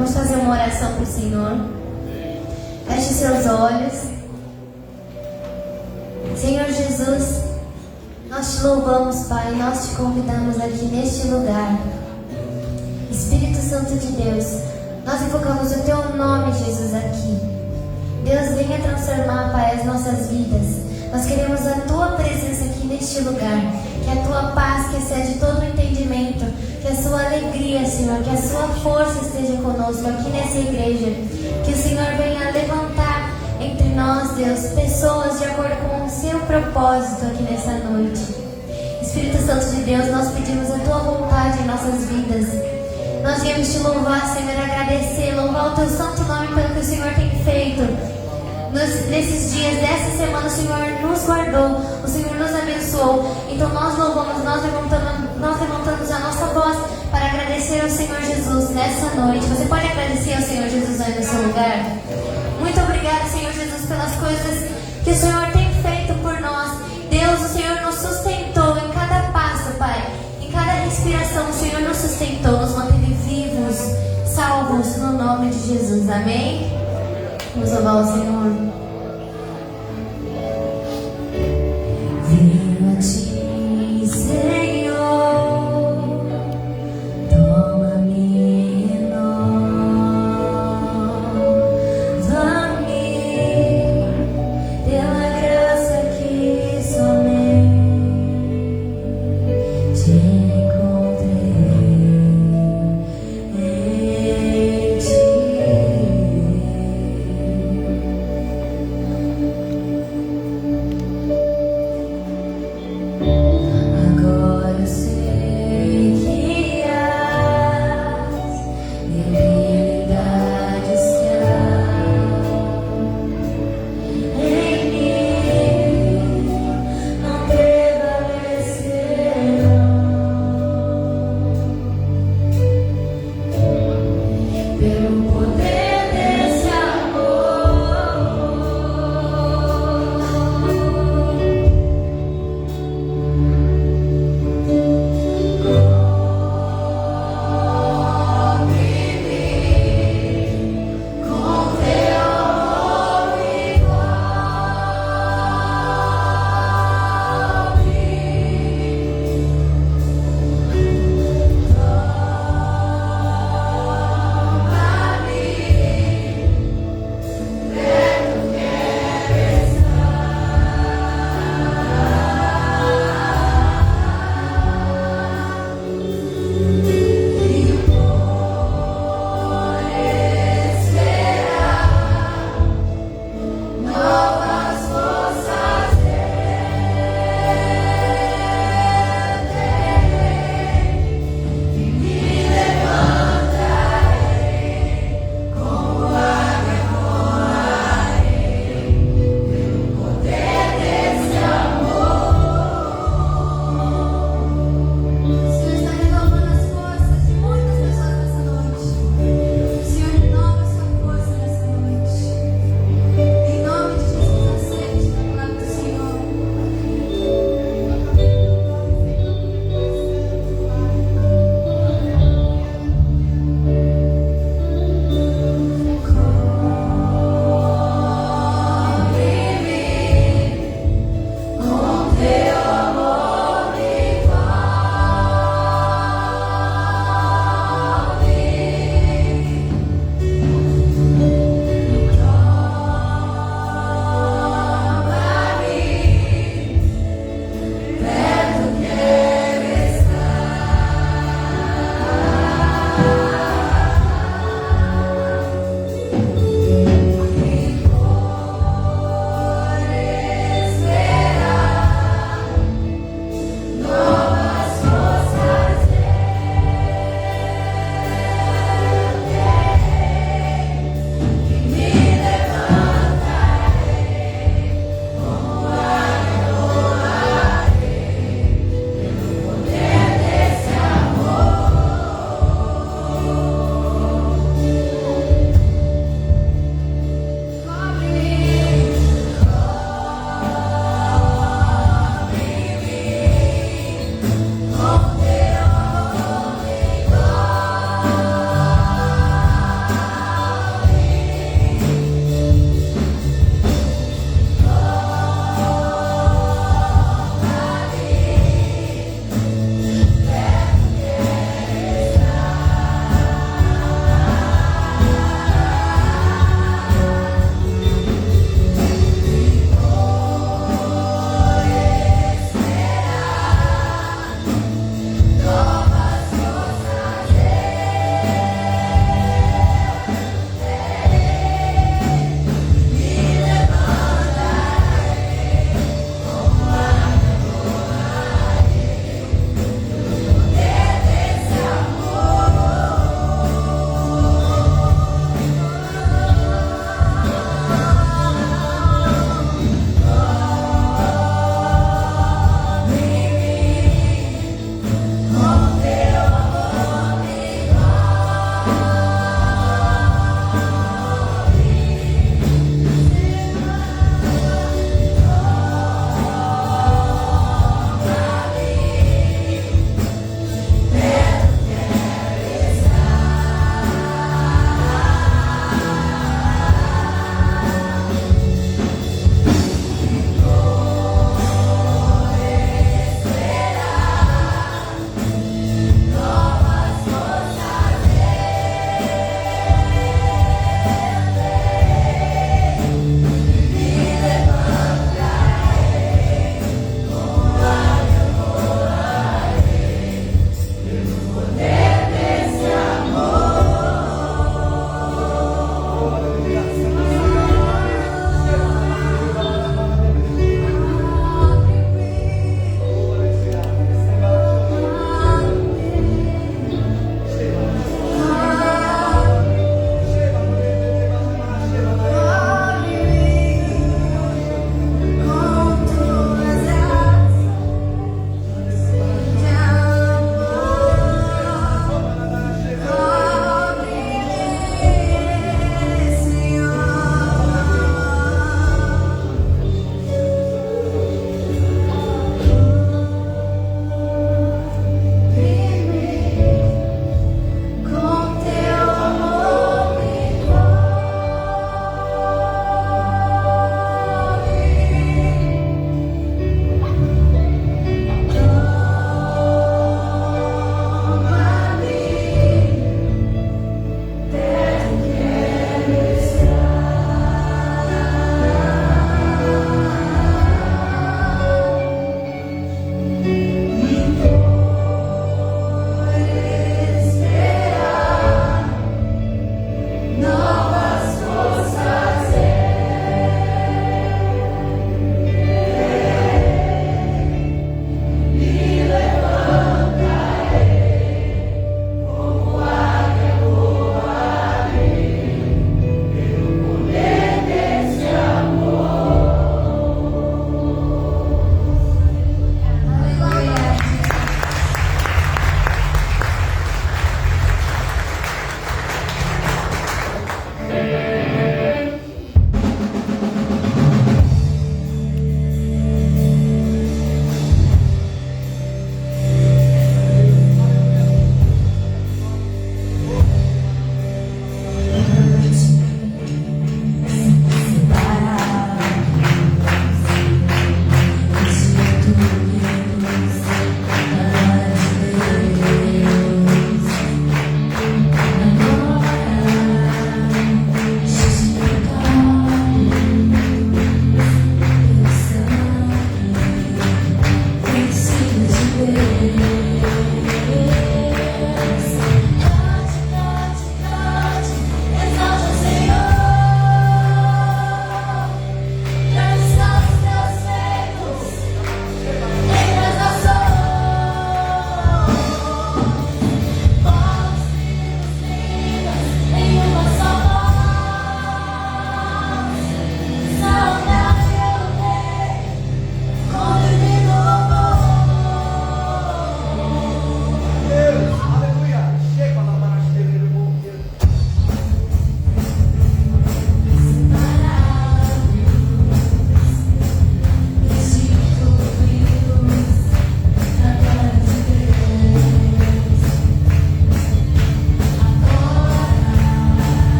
Vamos fazer uma oração para o Senhor. Feche seus olhos. Senhor Jesus, nós te louvamos, Pai, nós te convidamos aqui neste lugar. Espírito Santo de Deus, nós invocamos o Teu nome, Jesus, aqui. Deus, venha transformar, Pai, as nossas vidas. Nós queremos a Tua presença aqui neste lugar. Que a Tua paz, que excede todo o entendimento, que a Sua alegria, Senhor, que a Sua força esteja conosco aqui nessa igreja. Que o Senhor venha levantar entre nós, Deus, pessoas de acordo com o Seu propósito aqui nessa noite. Espírito Santo de Deus, nós pedimos a Tua vontade em nossas vidas. Nós viemos te louvar, Senhor, agradecer, louvar o Teu santo nome pelo que o Senhor tem feito. Nesses dias, dessa semana, o Senhor nos guardou, o Senhor nos abençoou. Então nós louvamos, nós levantamos a nossa voz para agradecer ao Senhor Jesus nessa noite. Você pode agradecer ao Senhor Jesus aí no seu lugar? Muito obrigado, Senhor Jesus, pelas coisas que o Senhor tem feito por nós. Deus, o Senhor nos sustentou em cada passo, Pai. Em cada respiração, o Senhor nos sustentou, nos manteve vivos, salvos, no nome de Jesus. Amém? Vamos louvar o Senhor. Venho a Ti, Senhor, toma-me, renova-me, pela graça que somente Te encontrei em Ti.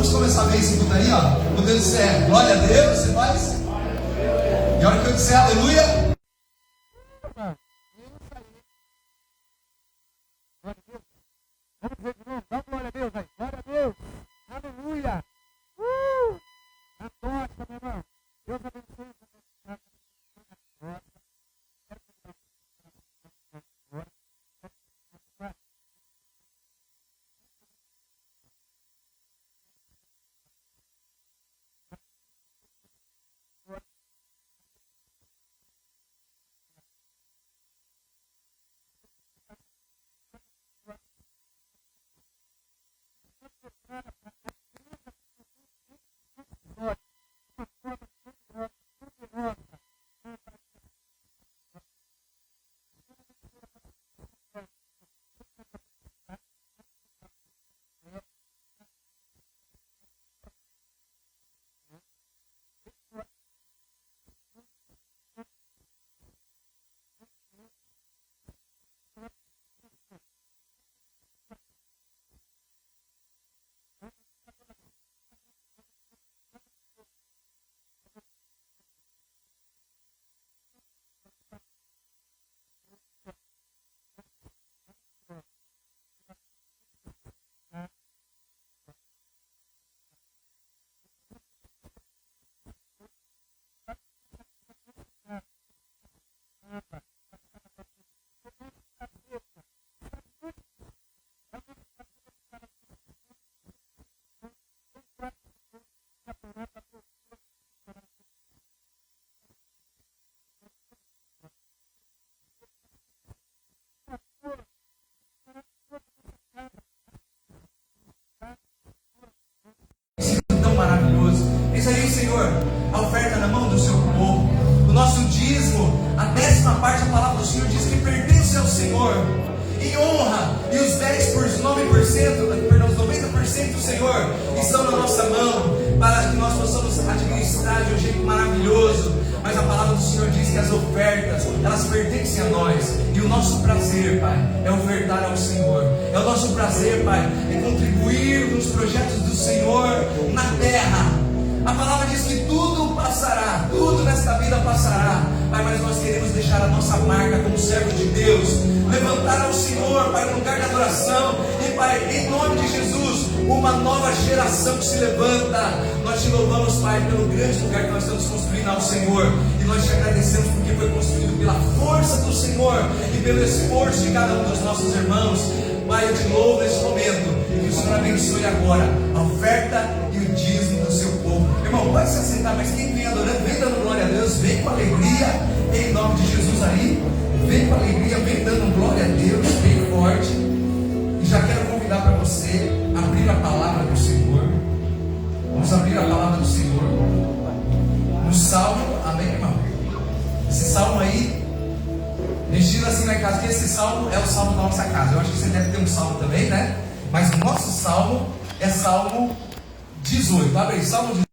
Vamos começar bem esse culto aí, ó. Quando eu disser glória a Deus, você faz? E a hora que eu disser aleluia, dá glória a Deus aí, glória a Deus, aleluia, aposta, meu irmão, Deus abençoe. tão maravilhoso. Eis aí, Senhor, a oferta na mão do seu povo. O nosso dízimo, a 10ª parte, a palavra do Senhor diz que pertence ao Senhor. Em honra, e os 9%, perdão, os 90% do Senhor estão na nossa mão, para que nós possamos administrar de um jeito maravilhoso. Mas a palavra do Senhor diz que as ofertas, elas pertencem a nós. E o nosso prazer, Pai, é ofertar ao Senhor. É o nosso prazer, Pai, é contribuir nos projetos do Senhor na terra. A palavra diz que tudo passará, tudo nesta vida passará, Pai, mas nós queremos deixar a nossa marca como servos de Deus, levantar ao Senhor, Pai, no lugar da adoração. E, Pai, em nome de Jesus, uma nova geração que se levanta. Nós te louvamos, Pai, pelo grande lugar que nós estamos construindo ao Senhor, e nós te agradecemos porque foi construído pela força do Senhor e pelo esforço de cada um dos nossos irmãos. Pai, eu te louvo nesse momento, e que o Senhor abençoe agora a oferta e o dízimo do seu povo. Irmão, pode se assentar, mas quem vem adorando, vem dando glória a Deus, vem com alegria, em nome de Jesus aí, vem com alegria, vem dando glória a Deus, bem forte. E já quero convidar para você abrir a palavra do Senhor. Vamos abrir a palavra do Senhor no Salmo, amém, irmão? Esse Salmo aí, mexido assim lá em casa, que esse Salmo é o Salmo da nossa casa. Eu acho que você deve ter um Salmo também, né? Mas o nosso Salmo é Salmo 18. Abre aí, Salmo 18.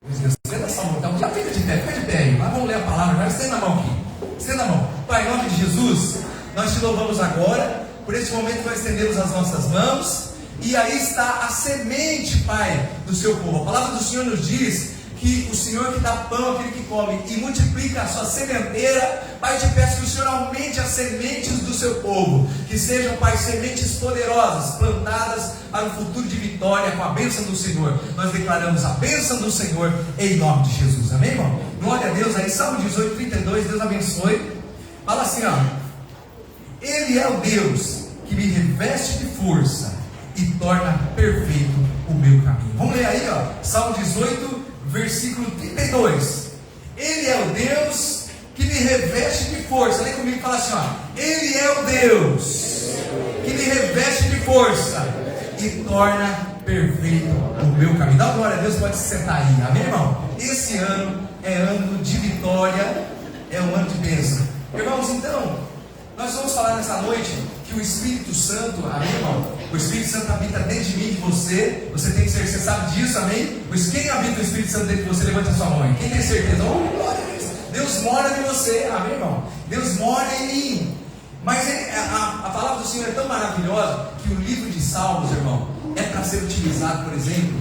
Estenda essa mão, então já fica de pé aí. Mas vamos ler a palavra, mas estenda a mão aqui. Estenda a mão. Pai, em nome de Jesus, nós te louvamos agora, por esse momento nós estendemos as nossas mãos, e aí está a semente, Pai, do seu povo. A palavra do Senhor nos diz que o Senhor que dá pão àquele que come e multiplica a sua sementeira. Pai, te peço que o Senhor aumente as sementes do seu povo, que sejam, Pai, sementes poderosas, plantadas para o futuro de vitória com a bênção do Senhor. Nós declaramos a bênção do Senhor em nome de Jesus, amém, irmão? Glória a Deus. Aí, Salmo 18, 32, Deus abençoe. Fala assim, ó: Ele é o Deus que me reveste de força e torna perfeito o meu caminho. Vamos ler aí, ó, Salmo 18, versículo 32. Ele é o Deus que me reveste de força. Lê comigo e fala assim, ó. Ele é o Deus que me reveste de força e torna perfeito o meu caminho. Dá glória a Deus, pode se sentar aí, amém, irmão? Esse ano é ano de vitória, é um ano de bênção. Irmãos, então, nós vamos falar nessa noite que o Espírito Santo, amém, irmão? O Espírito Santo habita dentro de mim e de você. Você tem certeza, você sabe disso, amém? Pois quem habita o Espírito Santo dentro de você, levante a sua mão. Quem tem certeza? Oh, glória a Deus. Deus mora em você, amém, irmão? Deus mora em mim. Mas a palavra do Senhor é tão maravilhosa que o livro de Salmos, irmão, é para ser utilizado, por exemplo.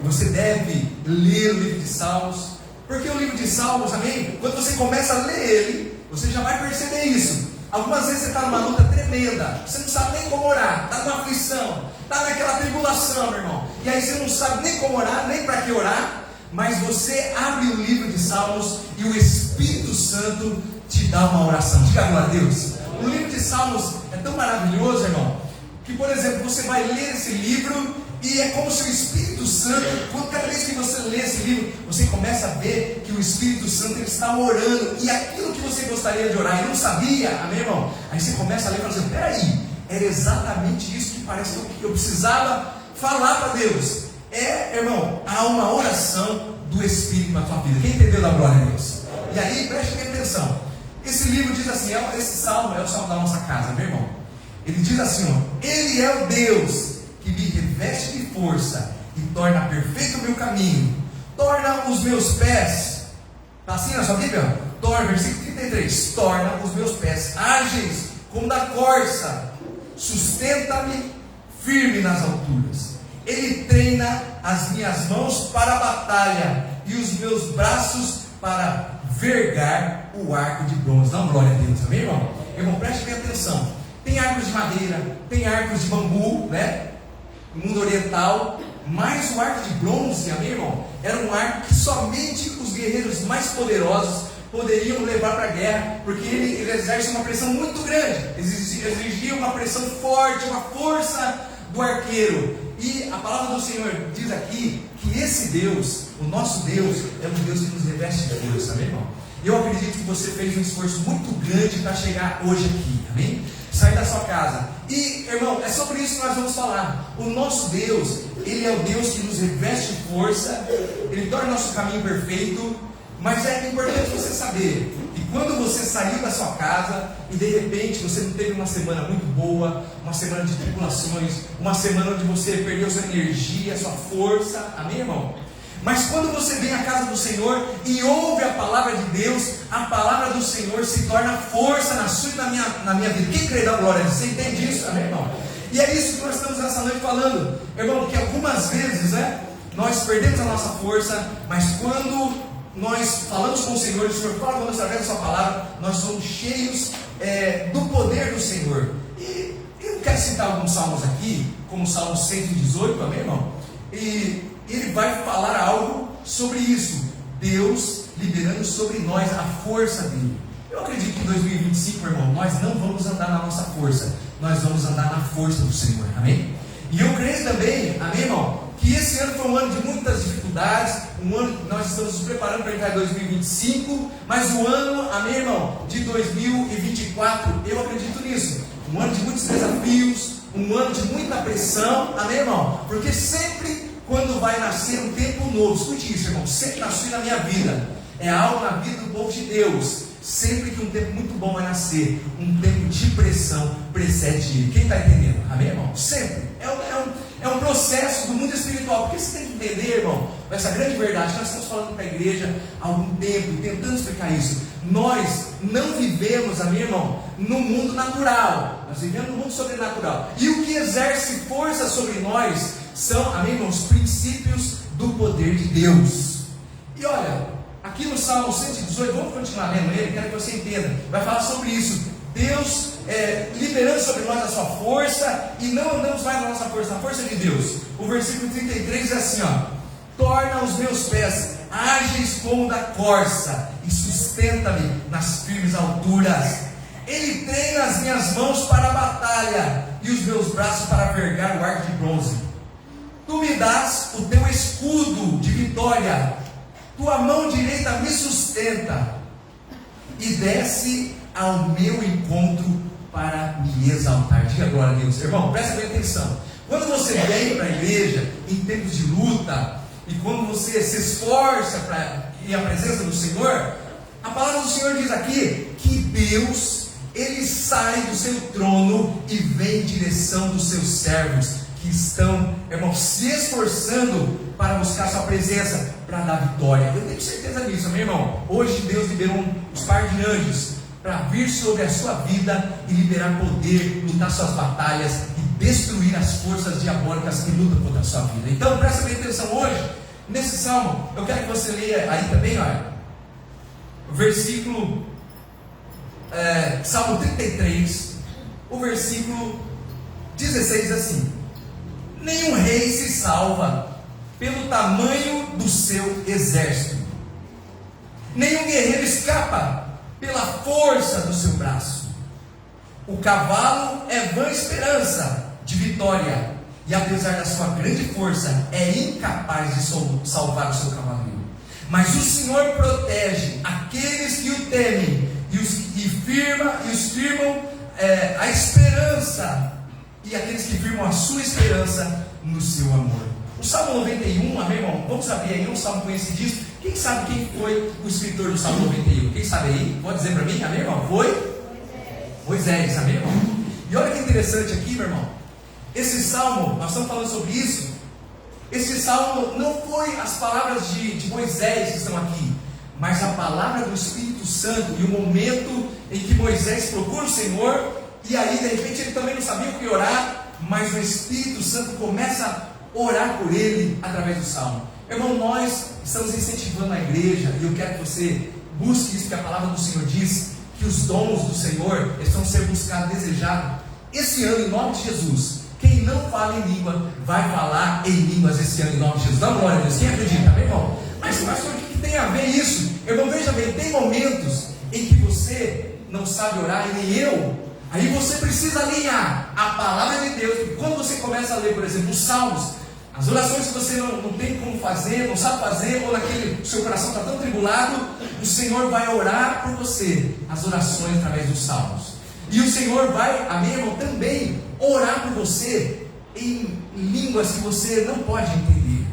Você deve ler o livro de Salmos. Porque o livro de Salmos, amém? Quando você começa a ler ele, você já vai perceber isso. Algumas vezes você está numa luta tremenda, você não sabe nem como orar, está numa aflição, está naquela tribulação, meu irmão. E aí você não sabe nem como orar, nem para que orar. Mas você abre o livro de Salmos e o Espírito Santo te dá uma oração. Diga glória a Deus. O livro de Salmos é tão maravilhoso, irmão, que, por exemplo, você vai ler esse livro e é como se o Espírito Santo, cada vez que você lê esse livro, você começa a ver que o Espírito Santo ele está orando, e aquilo que você gostaria de orar e não sabia, amém, irmão? Aí você começa a ler e fala assim, peraí, era exatamente isso que parece que eu precisava falar para Deus. Irmão, há uma oração do Espírito na tua vida. Quem entendeu da glória a Deus? E aí, preste atenção. Esse livro diz assim, esse salmo é o salmo da nossa casa, meu irmão. Ele diz assim, ó, Ele é o Deus que me reveste de força e torna perfeito o meu caminho, torna os meus pés, está assim na sua Bíblia? Versículo 33, torna os meus pés ágeis como da corça, sustenta-me firme nas alturas. Ele treina as minhas mãos para a batalha e os meus braços para vergar o arco de bronze. Dá uma glória a Deus, amém, irmão? Irmão, preste bem atenção. Tem arcos de madeira, tem arcos de bambu, né? No mundo oriental, mas o arco de bronze, amém, irmão? Era um arco que somente os guerreiros mais poderosos poderiam levar para a guerra, porque ele exerce uma pressão muito grande, exigia uma pressão forte, uma força do arqueiro. E a palavra do Senhor diz aqui que esse Deus, o nosso Deus, é um Deus que nos reveste de força, amém, irmão? Eu acredito que você fez um esforço muito grande para chegar hoje aqui, amém? Sair da sua casa. E, irmão, é sobre isso que nós vamos falar. O nosso Deus, Ele é o Deus que nos reveste de força, Ele torna o nosso caminho perfeito. Mas é importante você saber que quando você saiu da sua casa e de repente você não teve uma semana muito boa, uma semana de tribulações, uma semana onde você perdeu sua energia, sua força, amém, irmão? Mas quando você vem à casa do Senhor e ouve a palavra de Deus, a palavra do Senhor se torna força na sua e na minha vida. Quem crê da glória? Você entende isso, amém, irmão? E é isso que nós estamos nessa noite falando, irmão, que algumas vezes, né, nós perdemos a nossa força, mas quando nós falamos com o Senhor, o Senhor fala conosco através da sua palavra, nós somos cheios do poder do Senhor. E eu quero citar alguns salmos aqui, como o Salmo 118, amém, irmão? E ele vai falar algo sobre isso, Deus liberando sobre nós a força dele. Eu acredito que em 2025, irmão, nós não vamos andar na nossa força, nós vamos andar na força do Senhor, amém? E eu creio também, amém, irmão, que esse ano foi um ano de muitas dificuldades, um ano que nós estamos nos preparando para entrar em 2025, mas o ano, amém, irmão, de 2024, eu acredito nisso, um ano de muitos desafios, um ano de muita pressão, amém, irmão? Porque sempre quando vai nascer um tempo novo, escute isso, irmão, sempre na sua e na minha vida, é algo na vida do povo de Deus. Sempre que um tempo muito bom vai nascer, um tempo de pressão precede ele. Quem está entendendo? Amém, irmão? Sempre. É um processo do mundo espiritual. Porque você tem que entender, irmão, essa grande verdade. Nós estamos falando para a igreja há algum tempo, tentando explicar isso. Nós não vivemos, amém, irmão, no mundo natural. Nós vivemos no mundo sobrenatural. E o que exerce força sobre nós são, amém, irmão, os princípios do poder de Deus. E olha, aqui no Salmo 118, vamos continuar lendo ele, quero que você entenda, vai falar sobre isso, Deus liberando sobre nós a sua força, e não andamos mais na nossa força, na força de Deus. O versículo 33 é assim, ó: torna os meus pés ágeis como da corça, e sustenta-me nas firmes alturas. Ele treina as minhas mãos para a batalha, e os meus braços para vergar o arco de bronze. Tu me dás o teu escudo de vitória, tua mão direita me sustenta e desce ao meu encontro para me exaltar. Diga glória a Deus. Irmão, presta bem atenção. Quando você vem para a igreja em tempos de luta, e quando você se esforça para ir à presença do Senhor, a palavra do Senhor diz aqui que Deus, Ele sai do seu trono e vem em direção dos seus servos que estão, irmão, se esforçando para buscar sua presença, para dar vitória. Eu tenho certeza disso, meu irmão. Hoje Deus liberou uns par de anjos para vir sobre a sua vida e liberar poder, lutar suas batalhas e destruir as forças diabólicas que lutam contra a sua vida. Então presta bem atenção hoje, nesse salmo. Eu quero que você leia aí também, olha, o versículo Salmo 33, o versículo 16 diz assim: nenhum rei se salva pelo tamanho do seu exército, nenhum guerreiro escapa pela força do seu braço. O cavalo é vã esperança de vitória, e apesar da sua grande força, é incapaz de salvar o seu cavaleiro. Mas o Senhor protege aqueles que o temem e os firmam a esperança, e aqueles que firmam a sua esperança no seu amor. O Salmo 91, amém, irmão? Vamos saber aí, um salmo conhecidíssimo. Quem sabe quem foi o escritor do Salmo 91? Quem sabe aí? Pode dizer para mim, amém, irmão? Foi? Moisés, amém, irmão? E olha que interessante aqui, meu irmão. Esse salmo, nós estamos falando sobre isso. Esse salmo não foi as palavras de Moisés que estão aqui, mas a palavra do Espírito Santo, e o momento em que Moisés procura o Senhor, e aí de repente ele também não sabia o que orar, mas o Espírito Santo começa a orar por ele através do salmo. Irmão, nós estamos incentivando a igreja, e eu quero que você busque isso, porque a palavra do Senhor diz que os dons do Senhor estão sendo buscados, desejados. Esse ano, em nome de Jesus, quem não fala em língua, vai falar em línguas esse ano, em nome de Jesus. Dá uma glória a Deus. Quem acredita, meu irmão? Mas pastor, o que tem a ver isso? Irmão, veja bem, tem momentos em que você não sabe orar, e nem eu. Aí você precisa alinhar a palavra de Deus. Porque quando você começa a ler, por exemplo, os salmos, as orações que você não tem como fazer, não sabe fazer, ou naquele seu coração está tão tribulado, o Senhor vai orar por você, as orações através dos salmos. E o Senhor vai, amém, irmão, também orar por você em línguas que você não pode entender.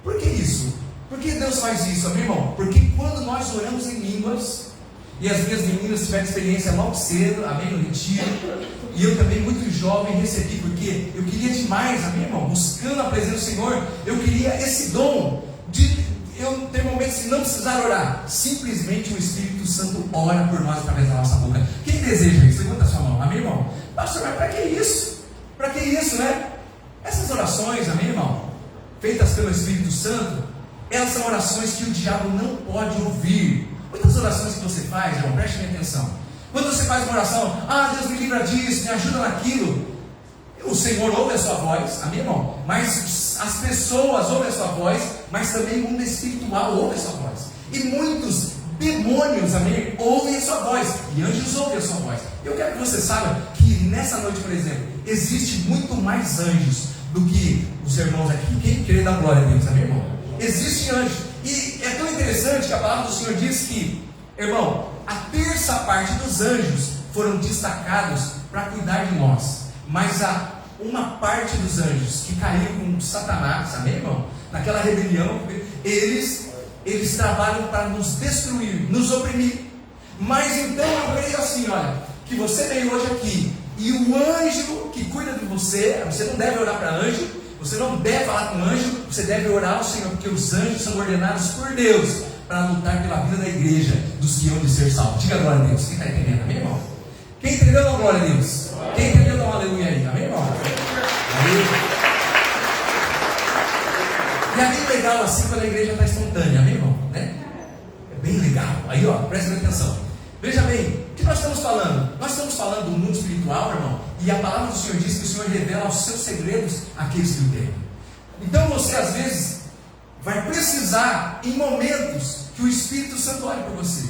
Por que isso? Por que Deus faz isso, amém, irmão? Porque quando nós oramos em línguas, e as minhas meninas tiveram experiência logo cedo, amém, no retiro, e eu também muito jovem recebi, porque eu queria demais, amém, irmão, buscando a presença do Senhor, eu queria esse dom de eu ter momentos de não precisar orar, simplesmente o Espírito Santo ora por nós através da nossa boca. Quem deseja isso? Levanta a sua mão, amém, irmão? Pastor, mas para que isso? Para que isso, né? Essas orações, amém, irmão, feitas pelo Espírito Santo, elas são orações que o diabo não pode ouvir. Muitas orações que você faz, irmão, preste bem atenção. Quando você faz uma oração, Deus me livra disso, me ajuda naquilo, o Senhor ouve a sua voz, amém, irmão? Mas as pessoas ouvem a sua voz, mas também o mundo espiritual ouve a sua voz. E muitos demônios, amém, ouvem a sua voz, e anjos ouvem a sua voz. Eu quero que você saiba que nessa noite, por exemplo, existe muito mais anjos do que os irmãos aqui. Quem quer dar glória a Deus, amém, irmão? Existem anjos. E é tão interessante que a palavra do Senhor diz que, irmão, a terça parte dos anjos foram destacados para cuidar de nós, mas uma parte dos anjos que caíram com Satanás, amém, irmão? Naquela rebelião, eles trabalham para nos destruir, nos oprimir. Mas então eu creio assim, olha, que você veio hoje aqui, e o anjo que cuida de você não deve orar para anjo, você não deve falar com anjo, você deve orar ao Senhor, porque os anjos são ordenados por Deus para lutar pela vida da igreja, dos que hão de ser salvos. Diga glória a Deus. Quem está entendendo, amém, irmão? Quem entendeu, dá glória a Deus. Quem entendeu, dá um aleluia aí, amém, irmão? Amém. E é bem legal assim quando a igreja está espontânea, amém, irmão? Né? É bem legal. Aí, ó, presta atenção. Veja bem, o que nós estamos falando? Nós estamos falando do mundo espiritual, irmão, e a palavra do Senhor diz que o Senhor revela os seus segredos àqueles que o temem. Então você às vezes vai precisar, em momentos, que o Espírito Santo ore por você,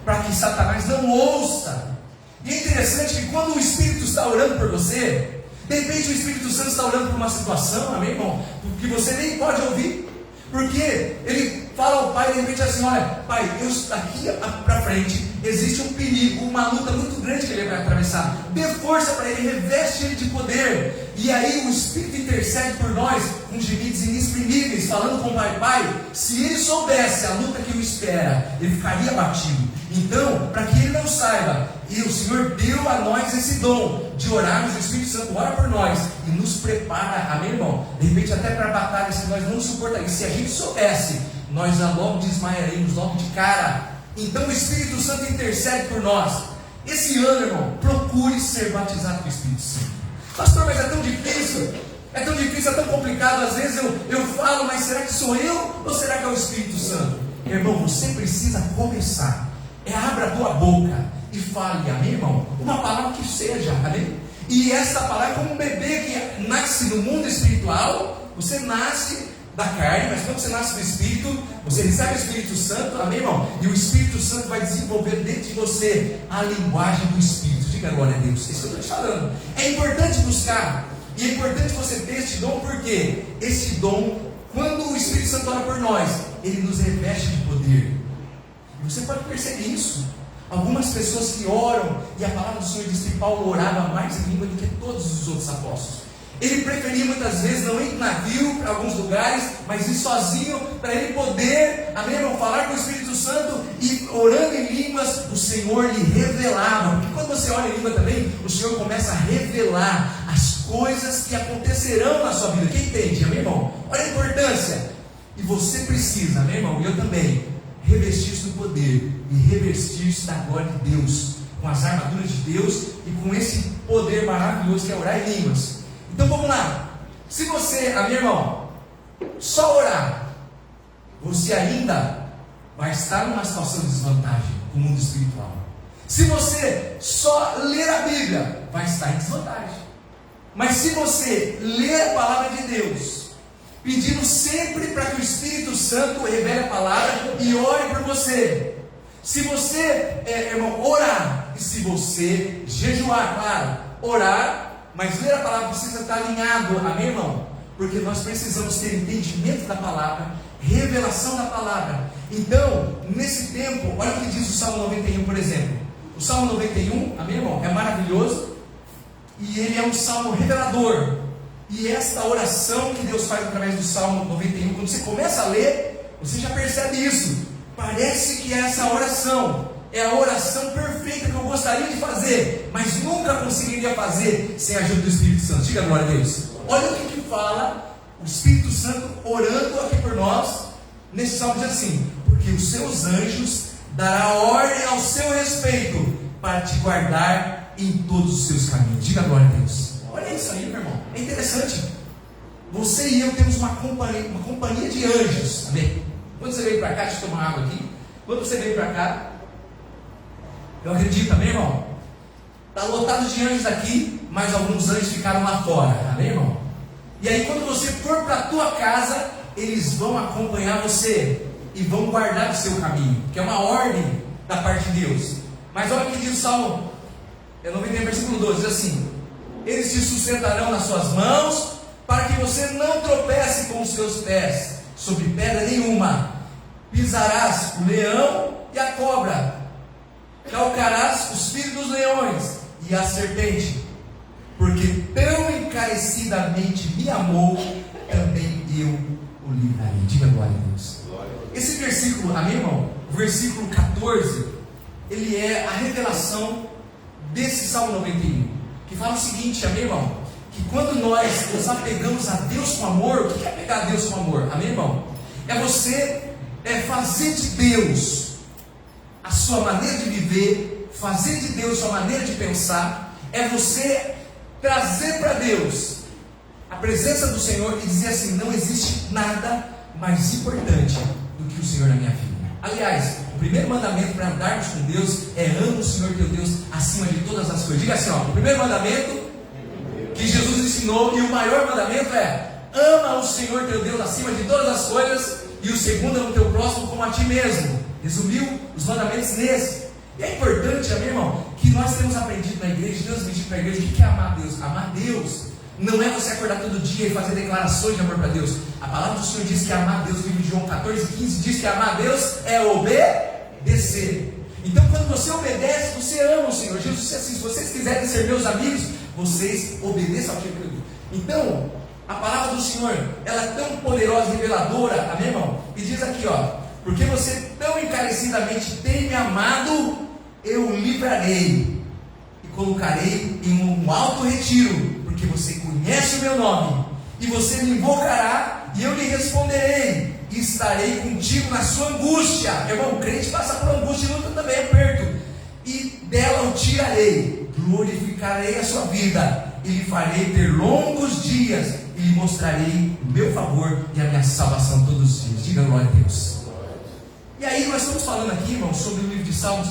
para que Satanás não ouça. E é interessante que quando o Espírito está orando por você, de repente o Espírito Santo está orando por uma situação, amém, irmão, que você nem pode ouvir. Porque ele fala ao pai, de repente assim, olha, pai, daqui para frente existe um perigo, uma luta muito grande que ele vai atravessar. Dê força para ele, reveste ele de poder. E aí o Espírito intercede por nós com gemidos inexprimíveis, falando com o pai, pai, se ele soubesse a luta que o espera, ele ficaria abatido. Então, para que ele não saiba, e o Senhor deu a nós esse dom de orarmos, o Espírito Santo ora por nós e nos prepara, amém, irmão? De repente até para batalhas que nós não suportaríamos. Se a gente soubesse, nós já logo desmaiaríamos, logo de cara. Então o Espírito Santo intercede por nós. Esse ano, irmão, procure ser batizado com o Espírito Santo. Pastor, mas é tão difícil, é tão complicado. Às vezes eu falo, mas será que sou eu ou será que é o Espírito Santo? Irmão, você precisa começar. Abra a tua boca e fale, amém, irmão? Uma palavra que seja, amém? E essa palavra é como um bebê que nasce no mundo espiritual. Você nasce da carne, mas quando você nasce do Espírito, você recebe o Espírito Santo, amém, irmão? E o Espírito Santo vai desenvolver dentro de você a linguagem do Espírito. Diga glória a Deus. Isso que eu estou te falando. É importante buscar, e é importante você ter este dom, porque esse dom, quando o Espírito Santo ora por nós, ele nos reveste de poder. Você pode perceber isso. Algumas pessoas que oram, e a palavra do Senhor diz que Paulo orava mais em língua do que todos os outros apóstolos. Ele preferia muitas vezes não ir em navio para alguns lugares, mas ir sozinho, para ele poder, amém, irmão, falar com o Espírito Santo, e orando em línguas, o Senhor lhe revelava. Porque quando você ora em língua também, o Senhor começa a revelar as coisas que acontecerão na sua vida. Quem entende, amém, irmão? Olha a importância. E você precisa, amém, irmão, e eu também, revestir-se do poder e revestir-se da glória de Deus, com as armaduras de Deus e com esse poder maravilhoso que é orar em línguas. Então vamos lá. Se você, amém, irmão, só orar, você ainda vai estar numa situação de desvantagem no mundo espiritual. Se você só ler a Bíblia, vai estar em desvantagem. Mas se você ler a palavra de Deus, pedindo sempre para que o Espírito Santo revele a palavra e ore por você. Se você, irmão, orar, e se você jejuar, claro, orar, mas ler a palavra precisa estar alinhado, amém, irmão? Porque nós precisamos ter entendimento da palavra, revelação da palavra. Então, nesse tempo, olha o que diz o Salmo 91, por exemplo. O Salmo 91, amém, irmão? É maravilhoso, e ele é um salmo revelador. E esta oração que Deus faz através do Salmo 91, quando você começa a ler, você já percebe isso. Parece que essa oração é a oração perfeita que eu gostaria de fazer, mas nunca conseguiria fazer sem a ajuda do Espírito Santo. Diga glória a Deus. Olha o que fala o Espírito Santo orando aqui por nós. Nesse salmo diz assim: porque os seus anjos dará ordem ao seu respeito para te guardar em todos os seus caminhos. Diga glória a Deus. Olha isso aí, meu irmão. É interessante. Você e eu temos uma companhia de anjos. Amém? Quando você veio para cá, deixa eu tomar água aqui. Quando você veio para cá, eu acredito, amém, irmão? Está lotado de anjos aqui, mas alguns anjos ficaram lá fora. Amém, irmão? E aí quando você for para a tua casa, eles vão acompanhar você e vão guardar o seu caminho, que é uma ordem da parte de Deus. Mas olha o que diz o Salmo 91, versículo 12, diz assim: eles te sustentarão nas suas mãos, para que você não tropece com os seus pés sobre pedra nenhuma. Pisarás o leão e a cobra, calcarás os filhos dos leões e a serpente. Porque tão encarecidamente me amou, também eu o livrarei. Diga glória a Deus. Esse versículo, amém, irmão? O versículo 14, ele é a revelação desse Salmo 91, que fala o seguinte, amém, irmão? Que quando nós nos apegamos a Deus com amor, o que é apegar a Deus com amor? Amém, irmão? É você fazer de Deus a sua maneira de viver, fazer de Deus a sua maneira de pensar, é você trazer para Deus a presença do Senhor e dizer assim: não existe nada mais importante do que o Senhor na minha vida. Aliás, o primeiro mandamento para andarmos com Deus é: ama o Senhor teu Deus acima de todas as coisas. Diga assim, ó, o primeiro mandamento que Jesus ensinou, e o maior mandamento é: ama o Senhor teu Deus acima de todas as coisas, e o segundo é o teu próximo como a ti mesmo. Resumiu os mandamentos nesse. E é importante, amém, irmão, que nós temos aprendido na igreja, Deus me disse para a igreja, o que é amar Deus? Amar Deus Não é você acordar todo dia e fazer declarações de amor para Deus. A palavra do Senhor diz que amar a Deus, o livro de João 14:15 diz que amar a Deus é obedecer. Então quando você obedece, você ama o Senhor. Jesus disse assim: se vocês quiserem ser meus amigos, vocês obedeçam ao que eu digo. Então, a palavra do Senhor, ela é tão poderosa e reveladora, amém, irmão? E diz aqui, ó: porque você tão encarecidamente tem me amado, eu o livrarei e colocarei em um alto retiro, porque você conhece o meu nome, e você me invocará, e eu lhe responderei, e estarei contigo na sua angústia. Irmão, o crente passa por angústia e luta também, aperto, e dela o tirarei, glorificarei a sua vida, e lhe farei ter longos dias, e lhe mostrarei o meu favor e a minha salvação todos os dias. Diga glória a Deus. E aí nós estamos falando aqui, irmão, sobre o livro de Salmos,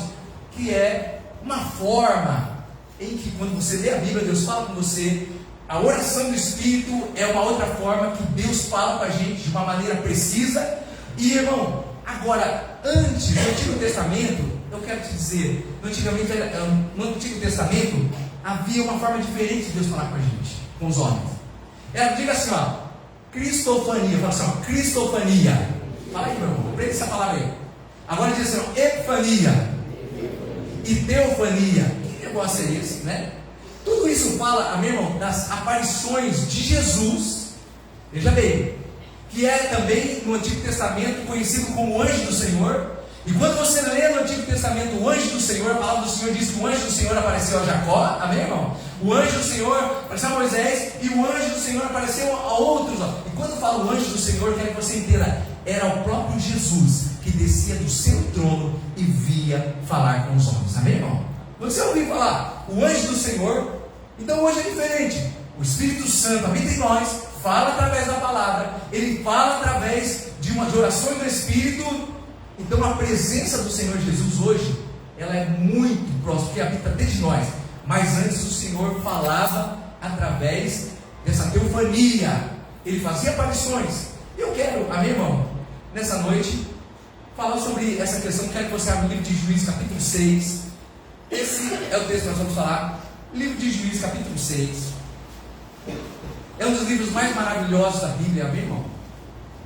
que é uma forma em que quando você lê a Bíblia, Deus fala com você. A oração do Espírito é uma outra forma que Deus fala com a gente de uma maneira precisa. E, irmão, agora, antes do Antigo Testamento, eu quero te dizer, no Antigo Testamento havia uma forma diferente de Deus falar com a gente, com os homens. Diga assim, ó, cristofania. Fala assim, ó, cristofania. Fala aí, meu irmão, aprende essa palavra aí. Agora diz assim, ó, epifania e teofania. Que negócio é esse, né? Tudo isso fala, meu irmão, das aparições de Jesus. Veja bem, que é também no Antigo Testamento conhecido como anjo do Senhor. E quando você lê no Antigo Testamento o anjo do Senhor, a palavra do Senhor diz que o anjo do Senhor apareceu a Jacó, amém, irmão? O anjo do Senhor apareceu a Moisés, e o anjo do Senhor apareceu a outros. Ó. E quando fala o anjo do Senhor, quero que você entenda, era o próprio Jesus que descia do seu trono e via falar com os homens, amém, irmão? Quando você ouvir falar o anjo do Senhor, então hoje é diferente. O Espírito Santo habita em nós, fala através da palavra, ele fala através de orações do Espírito. Então a presença do Senhor Jesus hoje, ela é muito próxima, porque habita dentro de nós. Mas antes o Senhor falava através dessa teofania, ele fazia aparições. E eu quero, amém, irmão, nessa noite, falar sobre essa questão. Quero que você abra o livro de Juízes, capítulo 6. Esse é o texto que nós vamos falar. Livro de Juízes, capítulo 6. É um dos livros mais maravilhosos da Bíblia, amém, irmão?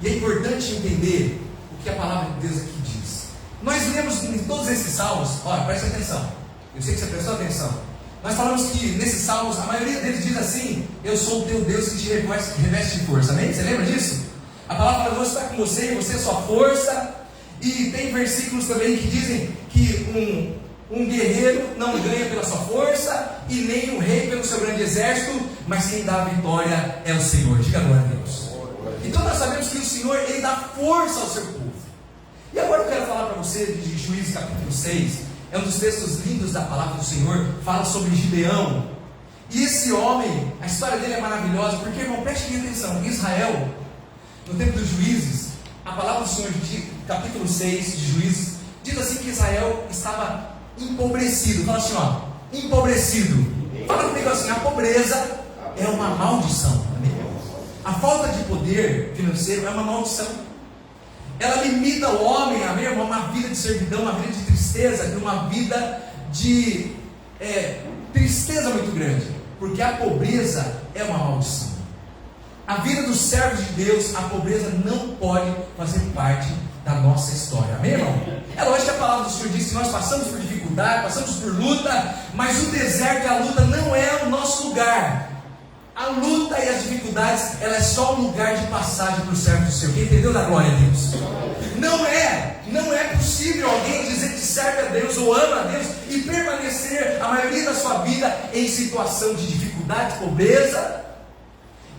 E é importante entender o que a palavra de Deus aqui diz. Nós lemos em todos esses salmos, olha, presta atenção, eu sei que você prestou atenção. Nós falamos que nesses salmos, a maioria deles diz assim: eu sou o teu Deus que te reveste de força, amém? Você lembra disso? A palavra de Deus está com você, você é sua força. E tem versículos também que dizem que um guerreiro não ganha pela sua força, e nem um rei pelo seu grande exército, mas quem dá a vitória é o Senhor. Diga glória a Deus. Então nós sabemos que o Senhor, ele dá força ao seu povo. E agora eu quero falar para você de Juízes capítulo 6. É um dos textos lindos da palavra do Senhor. Fala sobre Gideão. E esse homem, a história dele é maravilhosa, porque, irmão, preste atenção. Israel, no tempo dos Juízes, a palavra do Senhor, capítulo 6 de Juízes, diz assim que Israel estava empobrecido. Fala assim, ó, empobrecido. Fala comigo assim: a pobreza é uma maldição. Amém? A falta de poder financeiro é uma maldição. Ela limita o homem, amém, a uma vida de servidão, uma vida de tristeza, uma vida de tristeza muito grande, porque a pobreza é uma maldição. A vida dos servos de Deus, a pobreza não pode fazer parte da nossa história, amém, irmão? É lógico que a palavra do Senhor diz que nós passamos por dificuldade, passamos por luta, mas o deserto e a luta não é o nosso lugar. A luta e as dificuldades, ela é só um lugar de passagem para o servo do Senhor. Quem entendeu, da glória a Deus? Não é possível alguém dizer que serve a Deus ou ama a Deus e permanecer a maioria da sua vida em situação de dificuldade, pobreza,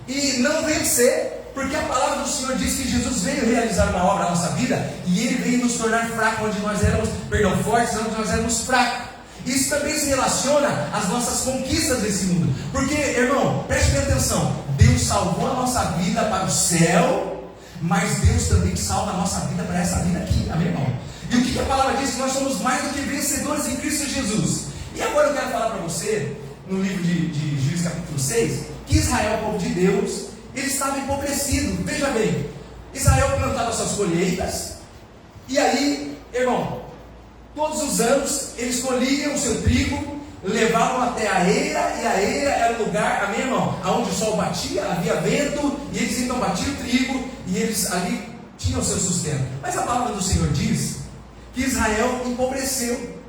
e não vencer, porque a palavra do Senhor diz que Jesus veio realizar uma obra na nossa vida, e Ele veio nos tornar fracos onde nós éramos, fortes onde nós éramos fracos. Isso também se relaciona às nossas conquistas desse mundo, porque, irmão, preste bem atenção, Deus salvou a nossa vida para o céu, mas Deus também salva a nossa vida para essa vida aqui, amém, irmão? E o que a palavra diz? Que nós somos mais do que vencedores em Cristo Jesus. E agora eu quero falar para você, no livro de Juízes capítulo 6, que Israel, o povo de Deus, ele estava empobrecido. Veja bem, Israel plantava suas colheitas, e aí, irmão, todos os anos eles colhiam o seu trigo, levavam até a eira, e a eira era o lugar, amém, irmão? Onde o sol batia, havia vento, e eles então batiam o trigo, e eles ali tinham o seu sustento. Mas a palavra do Senhor diz que Israel empobreceu.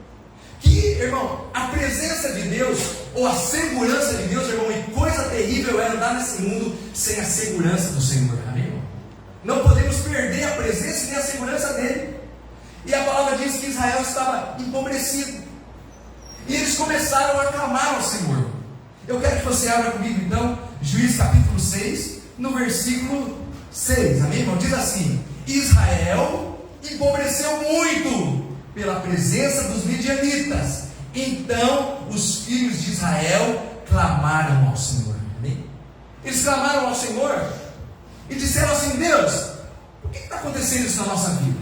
Que, irmão, a presença de Deus, ou a segurança de Deus, irmão, e coisa terrível é andar nesse mundo sem a segurança do Senhor, amém, irmão? Não podemos perder a presença nem a segurança dele. E a palavra diz que Israel estava empobrecido. E eles começaram a clamar ao Senhor. Eu quero que você abra comigo então, Juízes capítulo 6, no versículo 6, amém, irmão? Diz assim: Israel empobreceu muito pela presença dos midianitas. Então os filhos de Israel clamaram ao Senhor, amém? Eles clamaram ao Senhor e disseram assim: Deus, por que está acontecendo isso na nossa vida?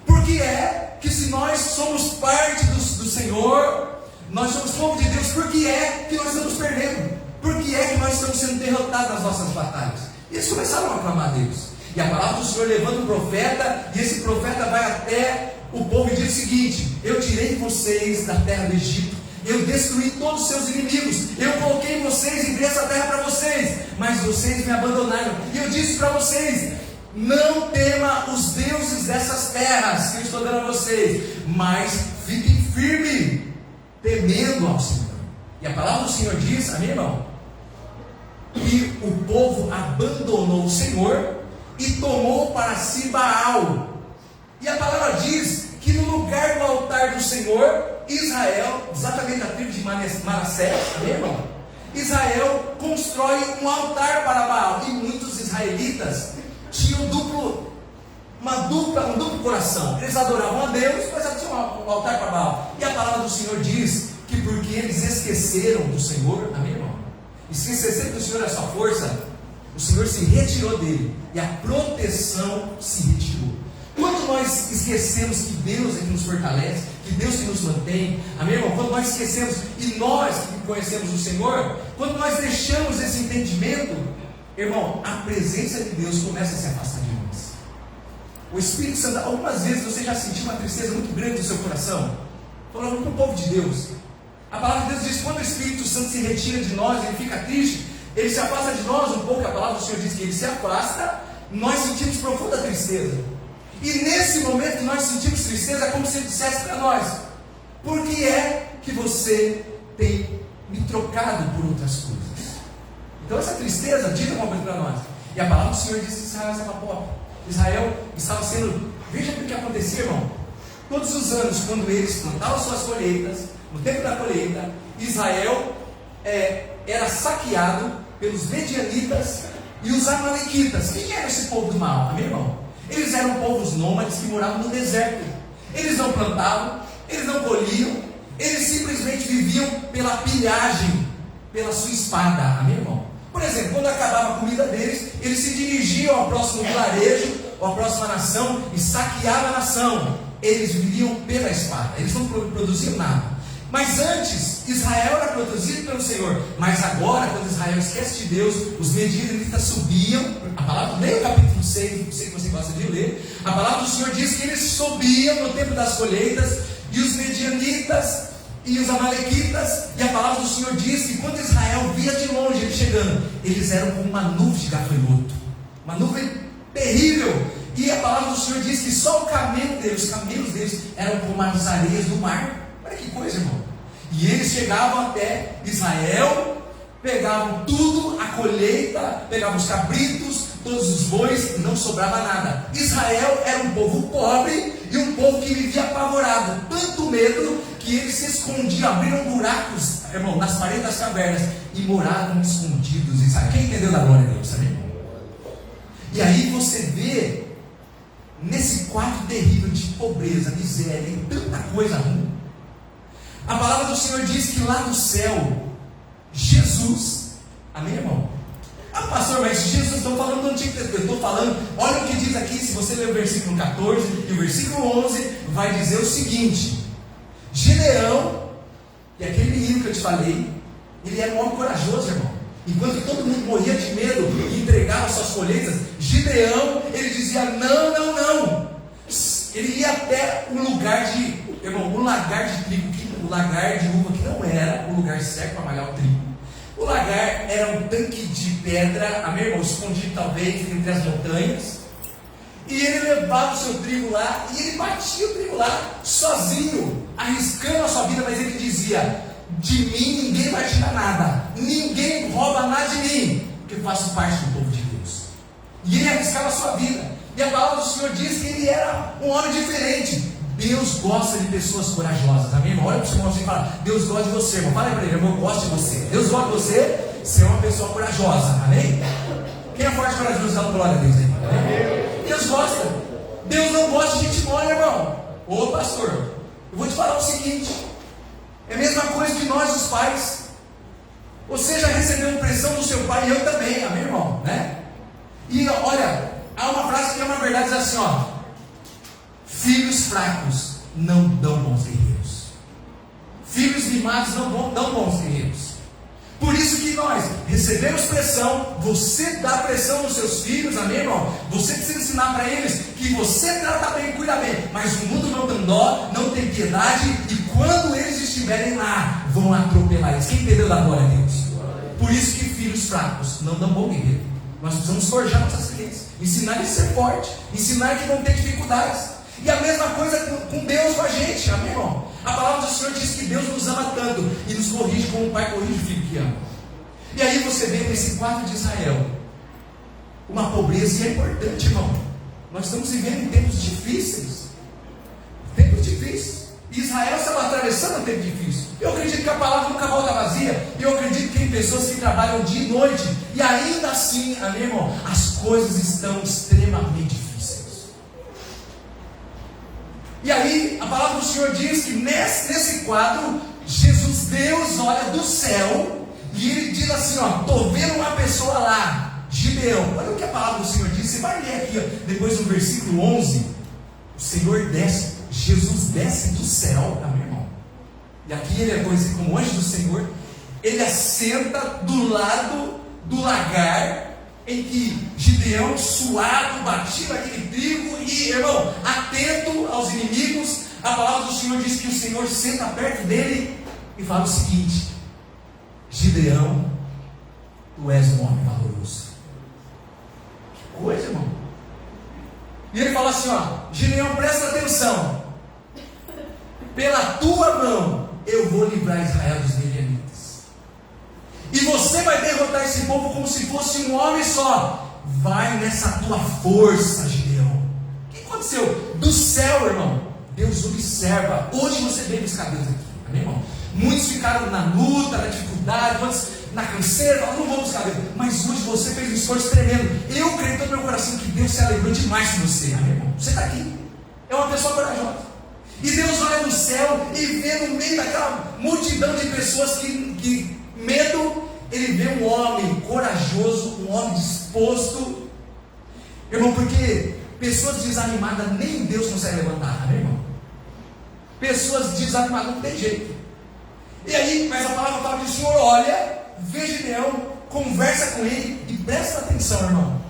Por que é que, se nós somos parte do Senhor, nós somos povo de Deus, por que é que nós estamos perdendo? Por que é que nós estamos sendo derrotados nas nossas batalhas? E eles começaram a clamar a Deus. E a palavra do Senhor levanta um profeta, e esse profeta vai até o povo e diz o seguinte: eu tirei vocês da terra do Egito, eu destruí todos os seus inimigos, eu coloquei vocês em essa terra para vocês, mas vocês me abandonaram. E eu disse para vocês: não tema os deuses dessas terras que eu estou dando a vocês, mas fiquem firmes, temendo ao Senhor. E a palavra do Senhor diz, amém, irmão, que o povo abandonou o Senhor e tomou para si Baal. E a palavra diz que no lugar do altar do Senhor, Israel, exatamente a tribo de Manassés, amém, irmão? Israel constrói um altar para Baal. E muitos israelitas tinham um duplo coração. Eles adoravam a Deus, mas tinham um altar para Baal. E a palavra do Senhor diz que porque eles esqueceram do Senhor, amém, irmão? E se esqueceram do Senhor a sua força, o Senhor se retirou dele, e a proteção se retirou. Quando nós esquecemos que Deus é que nos fortalece, que Deus que nos mantém, amém, irmão? Quando nós esquecemos, e nós que conhecemos o Senhor, quando nós deixamos esse entendimento, irmão, a presença de Deus começa a se afastar de nós. O Espírito Santo, algumas vezes você já sentiu uma tristeza muito grande no seu coração, falando com o povo de Deus. A palavra de Deus diz que quando o Espírito Santo se retira de nós, ele fica triste, ele se afasta de nós um pouco. A palavra do Senhor diz que ele se afasta, nós sentimos profunda tristeza. E nesse momento que nós sentimos tristeza, é como se ele dissesse para nós: por que é que você tem me trocado por outras coisas? Então essa tristeza, diga uma coisa para nós. E a palavra do Senhor diz que Israel estava pobre. Israel estava sendo, veja o que acontecia, irmão. Todos os anos, quando eles plantavam suas colheitas, no tempo da colheita, Israel era saqueado pelos medianitas e os amalequitas. Quem era esse povo do mal, amém, irmão? Eles eram povos nômades que moravam no deserto. Eles não plantavam, eles não colhiam, eles simplesmente viviam pela pilhagem, pela sua espada, amém, irmão? Por exemplo, quando acabava a comida deles, eles se dirigiam ao próximo vilarejo, ou à próxima nação, e saqueavam a nação. Eles viviam pela espada, eles não produziam nada. Mas antes, Israel era produzido pelo Senhor. Mas agora, quando Israel esquece de Deus, os medianitas subiam. A palavra, leia o capítulo 6, não sei se você gosta de ler. A palavra do Senhor diz que eles subiam no tempo das colheitas, e os medianitas e os amalequitas. E a palavra do Senhor diz que quando Israel via de longe ele chegando, eles eram como uma nuvem de gafanhoto, uma nuvem terrível. E a palavra do Senhor diz que só o camelo deles, os camelos deles eram como as areias do mar. Olha que coisa, irmão. E eles chegavam até Israel, pegavam tudo, a colheita, pegavam os cabritos, todos os bois, e não sobrava nada. Israel era um povo pobre e um povo que vivia apavorado, tanto medo que eles se escondiam, abriram buracos, irmão, nas paredes das cavernas e moravam escondidos. Israel. Quem entendeu da glória de Deus, sabe, irmão? E aí você vê nesse quadro terrível de pobreza, miséria e tanta coisa ruim, a palavra do Senhor diz que lá no céu, Jesus, amém, irmão? Ah, pastor, mas Jesus, estou falando do Antigo Testamento, eu estou falando, olha o que diz aqui, se você ler o versículo 14 e o versículo 11, vai dizer o seguinte: Gideão, e aquele menino que eu te falei, ele era um homem corajoso, irmão. Enquanto todo mundo morria de medo e entregava suas colheitas, Gideão, ele dizia: não, não, não. Ele ia até um lugar de, irmão, um lagar de trigo, que o lagar de uva, que não era o lugar certo para malhar o trigo. O lagar era um tanque de pedra, amém, irmão? Escondido talvez entre as montanhas. E ele levava o seu trigo lá, e ele batia o trigo lá, sozinho, arriscando a sua vida, mas ele dizia: de mim ninguém vai tirar nada, ninguém rouba nada de mim, porque eu faço parte do povo de Deus. E ele arriscava a sua vida, e a palavra do Senhor diz que ele era um homem diferente. Deus gosta de pessoas corajosas, amém, irmão? Olha para o seu irmão e fala: Deus gosta de você, irmão. Fala para ele: irmão, eu gosto de você. Deus gosta de você, ser uma pessoa corajosa, amém? Quem é forte e corajoso, dá glória a Deus aí, amém? Deus gosta. Deus não gosta de gente mole, irmão. Ô pastor, eu vou te falar o seguinte: é a mesma coisa que nós, os pais. Você já recebeu pressão do seu pai, e eu também, amém, irmão? Né? E olha, há uma frase que é uma verdade, diz assim, ó: filhos fracos não dão bons guerreiros. Filhos mimados não dão bons guerreiros. Por isso que nós recebemos pressão, você dá pressão nos seus filhos, amém, irmão? Você precisa ensinar para eles que você trata bem, cuida bem, mas o mundo não tem dó, não tem piedade, e quando eles estiverem lá, vão atropelar eles. Quem entendeu da glória a Deus? Por isso que filhos fracos não dão bom guerreiro. Nós precisamos forjar nossas crianças, ensinar eles a ser forte, ensinar que vão ter dificuldades. E a mesma coisa com Deus, com a gente, amém, irmão? A palavra do Senhor diz que Deus nos ama tanto e nos corrige como o pai corrige o filho que ama. E aí você vê nesse quadro de Israel uma pobreza, e é importante, irmão. Nós estamos vivendo em tempos difíceis. Tempos difíceis. E Israel estava atravessando um tempo difícil. Eu acredito que a palavra nunca volta vazia. Eu acredito que tem pessoas que trabalham dia e noite, e ainda assim, amém, irmão, as coisas estão extremamente difíceis. E aí, a palavra do Senhor diz que nesse quadro, Jesus, Deus, olha do céu, e ele diz assim, ó: estou vendo uma pessoa lá, Gideão. Olha o que a palavra do Senhor diz, você vai ler aqui, ó, depois no versículo 11, o Senhor desce, Jesus desce do céu, amém, irmão? E aqui ele é conhecido como anjo do Senhor. Ele assenta do lado do lagar, em que Gideão, suado, batia aquele trigo, e, irmão, atento aos inimigos, a palavra do Senhor diz que o Senhor senta perto dele e fala o seguinte: Gideão, tu és um homem valoroso. Que coisa, irmão. E ele fala assim, ó: Gideão, presta atenção, pela tua mão eu vou livrar Israel dos midianitas. E você vai derrotar esse povo como se fosse um homem só. Vai nessa tua força, Gideão. O que aconteceu? Do céu, irmão, Deus observa. Hoje você vê buscar Deus aqui, amém, irmão? Muitos ficaram na luta, na dificuldade, outros na canseira, falaram: não vou buscar Deus. Mas hoje você fez um esforço tremendo. Eu creio no meu coração que Deus se alegrou demais com você, amém, irmão? Você está aqui, é uma pessoa corajosa. E Deus olha no céu e vê no meio daquela multidão de pessoas que medo, ele vê um homem corajoso, um homem disposto, irmão, porque pessoas desanimadas nem Deus consegue levantar, amém, irmão? Pessoas desanimadas não tem jeito. E aí, mas a palavra fala que o Senhor olha, vê Gideão, conversa com ele, e presta atenção, irmão.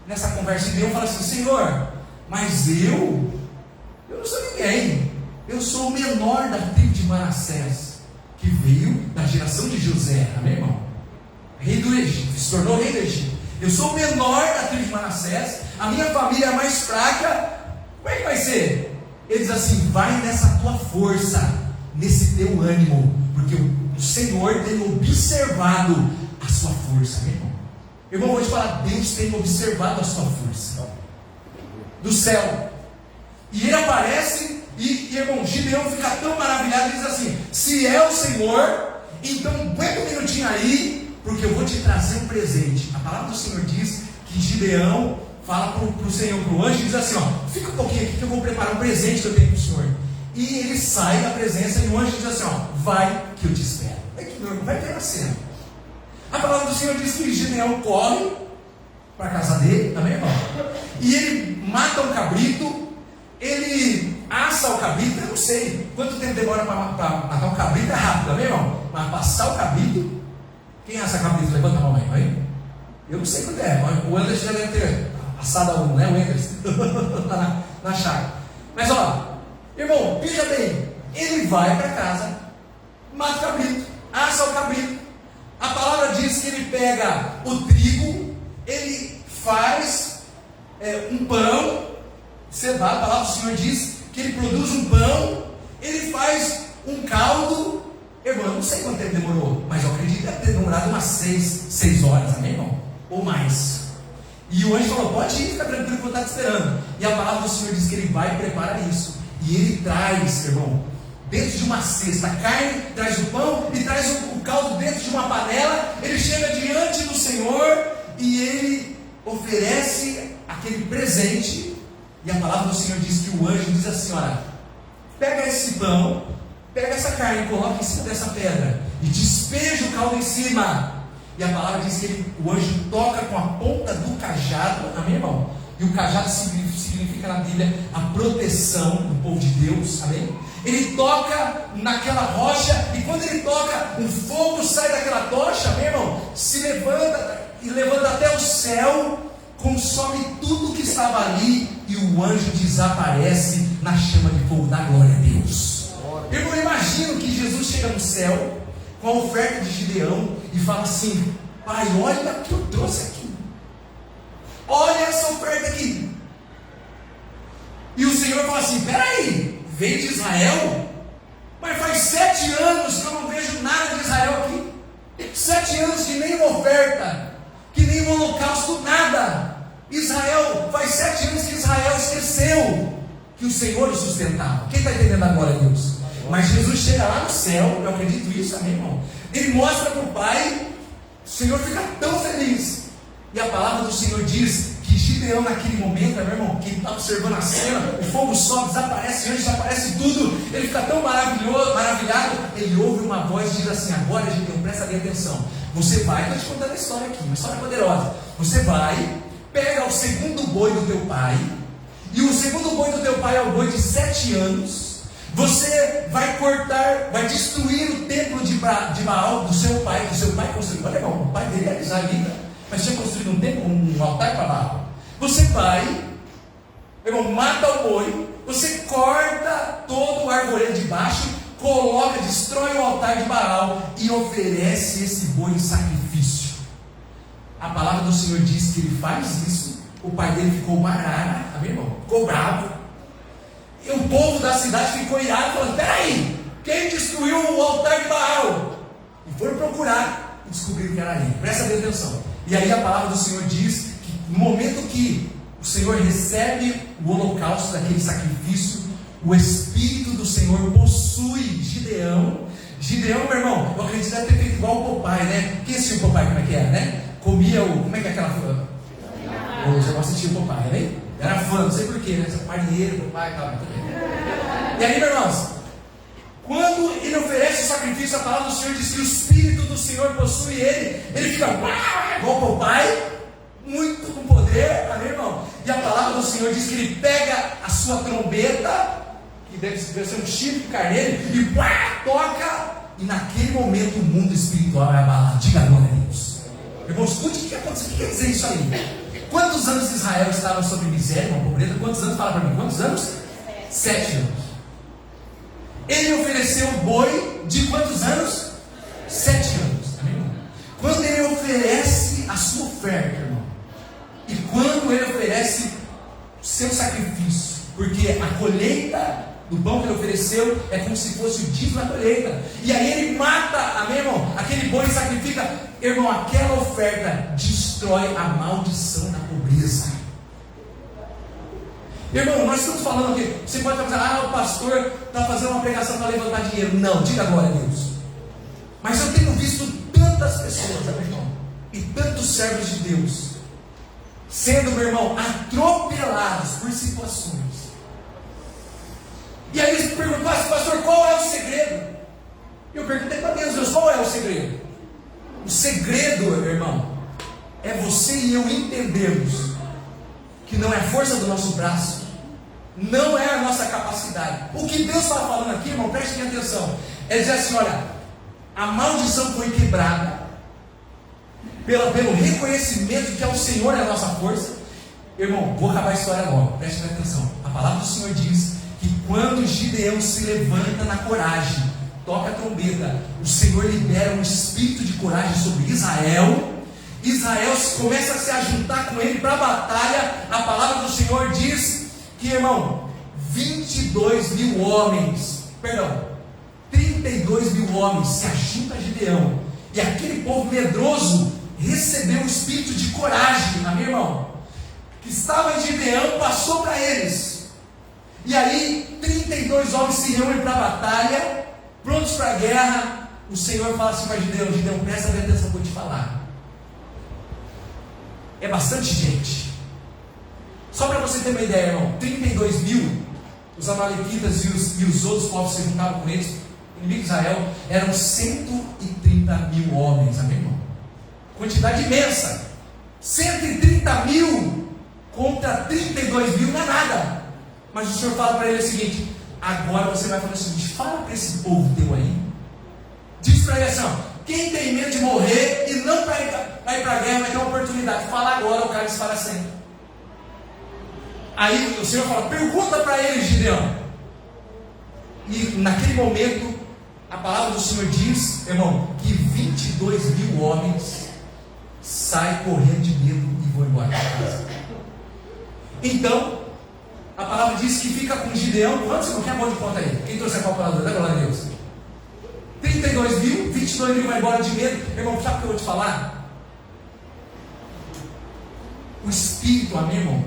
Nessa conversa, Gideão fala assim: Senhor, mas eu não sou ninguém, eu sou o menor da tribo de Manassés, que veio da geração de José, amém, irmão? Rei do Egito, se tornou rei do Egito. Eu sou o menor da tribo de Manassés, a minha família é a mais fraca. Como é que vai ser? Ele diz assim: vai nessa tua força, nesse teu ânimo, porque o Senhor tem observado a sua força, amém, irmão? Irmão, vou te falar, Deus tem observado a sua força do céu. E ele aparece, e irmão, Gideão fica tão maravilhado, ele diz assim: se é o Senhor, então aguenta um minutinho aí, porque eu vou te trazer um presente. A palavra do Senhor diz que Gideão fala para o Senhor, para o anjo, e diz assim, ó: fica um pouquinho aqui que eu vou preparar um presente que eu tenho para o Senhor. E ele sai da presença e o anjo diz assim, ó: vai que eu te espero. Vai ver a cena. A palavra do Senhor diz que Gideão corre para a casa dele, amém, irmão? E ele mata um cabrito, ele assa o cabrito. Eu não sei quanto tempo demora para matar um cabrito, é rápido, amém, irmão? Mas passar o cabrito, quem assa cabrito? Levanta a mão aí. Eu não sei quanto é, o Anderson já deve ter assado algum, né? O Anderson na chácara. Mas ó, irmão, veja bem, ele vai para casa mata o cabrito, assa o cabrito. A palavra diz que ele pega o trigo, ele faz um pão, cevada. A palavra do Senhor diz que ele produz um pão, ele faz um caldo. Irmão, eu não sei quanto tempo demorou, mas eu acredito que deve ter demorado umas 6 horas, amém, irmão? Ou mais. E o anjo falou: pode ir, fica tranquilo que eu estou te esperando. E a palavra do Senhor diz que ele vai e prepara isso. E ele traz, irmão, dentro de uma cesta, a carne, traz o pão e traz o caldo dentro de uma panela. Ele chega diante do Senhor e ele oferece aquele presente. E a palavra do Senhor diz que o anjo diz assim: olha, pega esse pão, pega essa carne, coloca em cima dessa pedra e despeja o caldo em cima. E a palavra diz que o anjo toca com a ponta do cajado, amém, irmão? E o cajado significa na Bíblia a proteção do povo de Deus, amém? Ele toca naquela rocha, e quando ele toca, um fogo sai daquela tocha, amém, irmão? Se levanta e levanta até o céu, consome tudo que estava ali, e o anjo desaparece na chama de fogo da glória a Deus. Eu imagino que Jesus chega no céu com a oferta de Gideão e fala assim: pai, olha o que eu trouxe aqui, olha essa oferta aqui. E o Senhor fala assim: peraí, veio de Israel? Mas faz 7 anos que eu não vejo nada de Israel aqui. 7 anos que nem uma oferta, que nem um holocausto, nada. Israel, faz 7 anos que Israel esqueceu que o Senhor o sustentava. Quem está entendendo agora, Deus? Mas Jesus chega lá no céu, eu acredito isso, amém, irmão? Ele mostra para o Pai, o Senhor fica tão feliz. E a palavra do Senhor diz que Gideão, naquele momento, meu irmão, que está observando a cena, o fogo sobe, desaparece, anjo, desaparece tudo. Ele fica tão maravilhado. Ele ouve uma voz e diz assim: agora, Gideão, presta bem atenção. Você vai, estou te contando a história aqui, uma história poderosa. Você vai, pega o segundo boi do teu pai, e o segundo boi do teu pai é o boi de 7 anos. Você vai cortar, vai destruir o templo de Baal do seu pai, que o seu pai construiu. Olha, irmão, o pai dele era israelita, mas tinha construído um templo, um altar para Baal. Você vai, irmão, mata o boi, você corta todo o arvoredo de baixo, coloca, destrói o altar de Baal e oferece esse boi em sacrifício. A palavra do Senhor diz que ele faz isso. O pai dele ficou marara, amém, irmão? Ficou bravo. E o povo da cidade ficou irado, falando: peraí, quem destruiu o altar de Baal? E foram procurar e descobriram que era ele. Presta bem atenção. E aí a palavra do Senhor diz que no momento que o Senhor recebe o holocausto daquele sacrifício, o Espírito do Senhor possui Gideão. Gideão, meu irmão, eu acredito que deve ter feito igual o Popeye, né? Quem assistiu o Popeye, como é que era, né? Comia o... como é que é aquela fã? Eu já assistiu o Popeye, né? Era fã, não sei porquê, né? Marinheiro, Popeye e tal. E aí, meus irmãos, quando ele oferece o sacrifício, a palavra do Senhor diz que o Espírito do Senhor possui ele. Ele fica igual o Popeye, muito com poder, amém, irmão? E a palavra do Senhor diz que ele pega a sua trombeta, que deve ser um chifre de carneiro, e toca, e naquele momento o mundo espiritual é abalado. Diga glória a Deus. Irmão, escute o que aconteceu. O que quer dizer isso aí? Quantos anos Israel estava sob miséria, uma pobreza? Quantos anos? Fala para mim, quantos anos? 7 anos. Ele ofereceu o boi de quantos anos? 7 anos, amém, irmão? Quando ele oferece a sua oferta, irmão, e quando ele oferece o seu sacrifício, porque a colheita do pão que ele ofereceu é como se fosse o dízimo da colheita, e aí ele mata, amém, irmão? Aquele boi sacrifica, irmão, aquela oferta destrói a maldição da pobreza. Irmão, nós estamos falando aqui, você pode estar pensando: o pastor está fazendo uma pregação para levantar dinheiro. Não, diga glória a Deus. Mas eu tenho visto tantas pessoas, meu irmão, e tantos servos de Deus sendo, meu irmão, atropelados por situações. E aí eles perguntam: pastor, qual é o segredo? Eu perguntei para Deus: qual é o segredo? O segredo, meu irmão, é você e eu entendermos que não é a força do nosso braço, não é a nossa capacidade. O que Deus está falando aqui, irmão, preste atenção, é dizer assim: olha, a maldição foi quebrada pelo reconhecimento que é o Senhor é a nossa força. Irmão, vou acabar a história agora, preste atenção. A palavra do Senhor diz que quando Gideão se levanta na coragem, toca a trombeta, o Senhor libera um espírito de coragem sobre Israel. Israel começa a se ajuntar com ele para a batalha. A palavra do Senhor diz que, irmão, 32 mil homens se ajuntam a Gideão, e aquele povo medroso recebeu um espírito de coragem, meu irmão, que estava em Gideão, passou para eles. E aí 32 homens se reúnem para a batalha, prontos para a guerra. O Senhor fala assim para Gideão: Gideão, presta bem atenção que eu vou te falar. É bastante gente. Só para você ter uma ideia, irmão, 32 mil, os amalequitas e os outros povos que se juntavam com eles, inimigos de Israel, eram 130 mil homens, amém, irmão? Quantidade imensa. 130 mil contra 32 mil não é nada. Mas o Senhor fala para ele o seguinte: agora você vai falar o seguinte, fala para esse povo teu aí, diz para ele assim, ó, quem tem medo de morrer e não vai para a guerra vai ter uma oportunidade, fala agora, o cara diz para sempre. Aí o Senhor fala, pergunta para ele, Gideão. E naquele momento a palavra do Senhor diz, irmão, que 22 mil homens saem correndo de medo e vão embora para casa. Então a palavra diz que fica com Gideão. Quantos? Não quer bom de conta aí? Quem trouxe a calculadora? Dá glória a Deus. 32 mil, 22 mil vai embora de medo. Irmão, sabe o que eu vou te falar? O espírito, amém, irmão,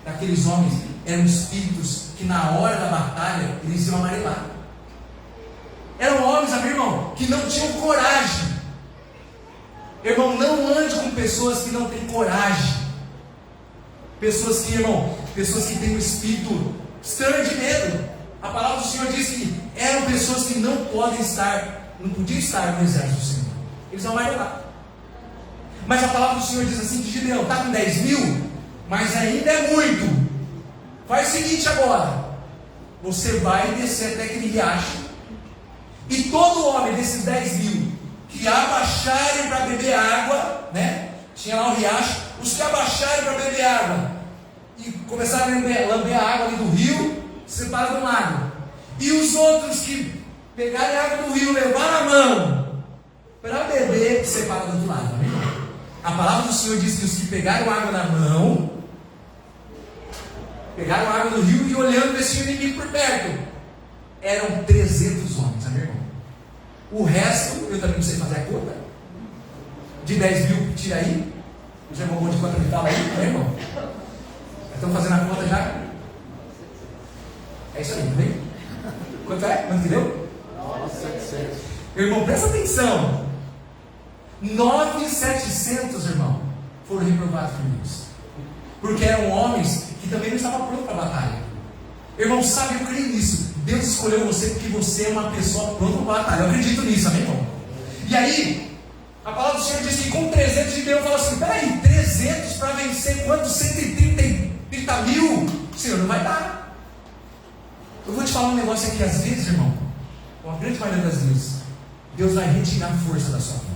daqueles homens eram espíritos que na hora da batalha eles iam amarelar. Eram homens, amém, irmão, que não tinham coragem. Irmão, não ande com pessoas que não têm coragem. Pessoas que, irmão, pessoas que têm um espírito estranho de medo. A palavra do Senhor diz que eram pessoas que não podiam estar no exército do Senhor. Eles não vão lá. Mas a palavra do Senhor diz assim que Gideão está com 10 mil, mas ainda é muito. Faz o seguinte agora, você vai descer até aquele riacho, e todo homem desses 10 mil que abaixarem para beber água, né? Tinha lá um riacho, os que abaixarem para beber água e começaram a lamber a água ali do rio, separa do lago. E os outros que pegarem a água do rio, levar a mão para beber, separa do outro lado. Amém? A palavra do Senhor diz que os que pegaram água na mão, pegaram a água do rio e olhando esse inimigo por perto, eram 300 homens, amém, irmão? O resto, eu também não sei fazer a conta. De 10 mil, tira aí. O irmão bom de conta me fala aí, né, irmão? Estamos fazendo a conta já. É isso aí, não vem? Quanto é? Quanto que deu? 9.700. Irmão, presta atenção. 9.700, irmão, foram reprovados por Deus. Porque eram homens que também não estavam prontos para a batalha. Irmão, sabe, eu creio nisso. Deus escolheu você porque você é uma pessoa pronta para a batalha. Eu acredito nisso, amém, irmão? E aí, a palavra do Senhor diz que com 300 Gideão falou assim, peraí, 300 para vencer quantos? 130 mil? Senhor, não vai dar. Eu vou te falar um negócio aqui, às vezes, irmão, uma grande maioria das vezes, Deus vai retirar a força da sua vida.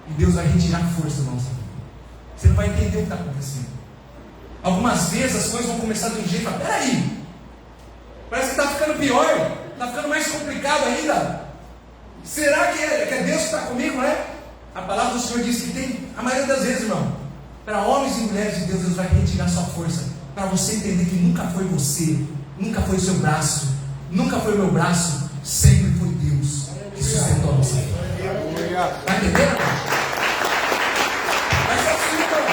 E Deus vai retirar a força da nossa vida. Você não vai entender o que está acontecendo. Algumas vezes as coisas vão começar de um jeito, peraí, parece que está ficando pior, está ficando mais complicado ainda. Será que é Deus que está comigo, né? A palavra do Senhor diz que tem, a maioria das vezes, irmão, para homens e mulheres de Deus, Deus vai retirar sua força, para você entender que nunca foi você, nunca foi o seu braço, nunca foi o meu braço, sempre foi Deus que sustentou a nossa vida. Está entendendo? Mas é assim, irmão.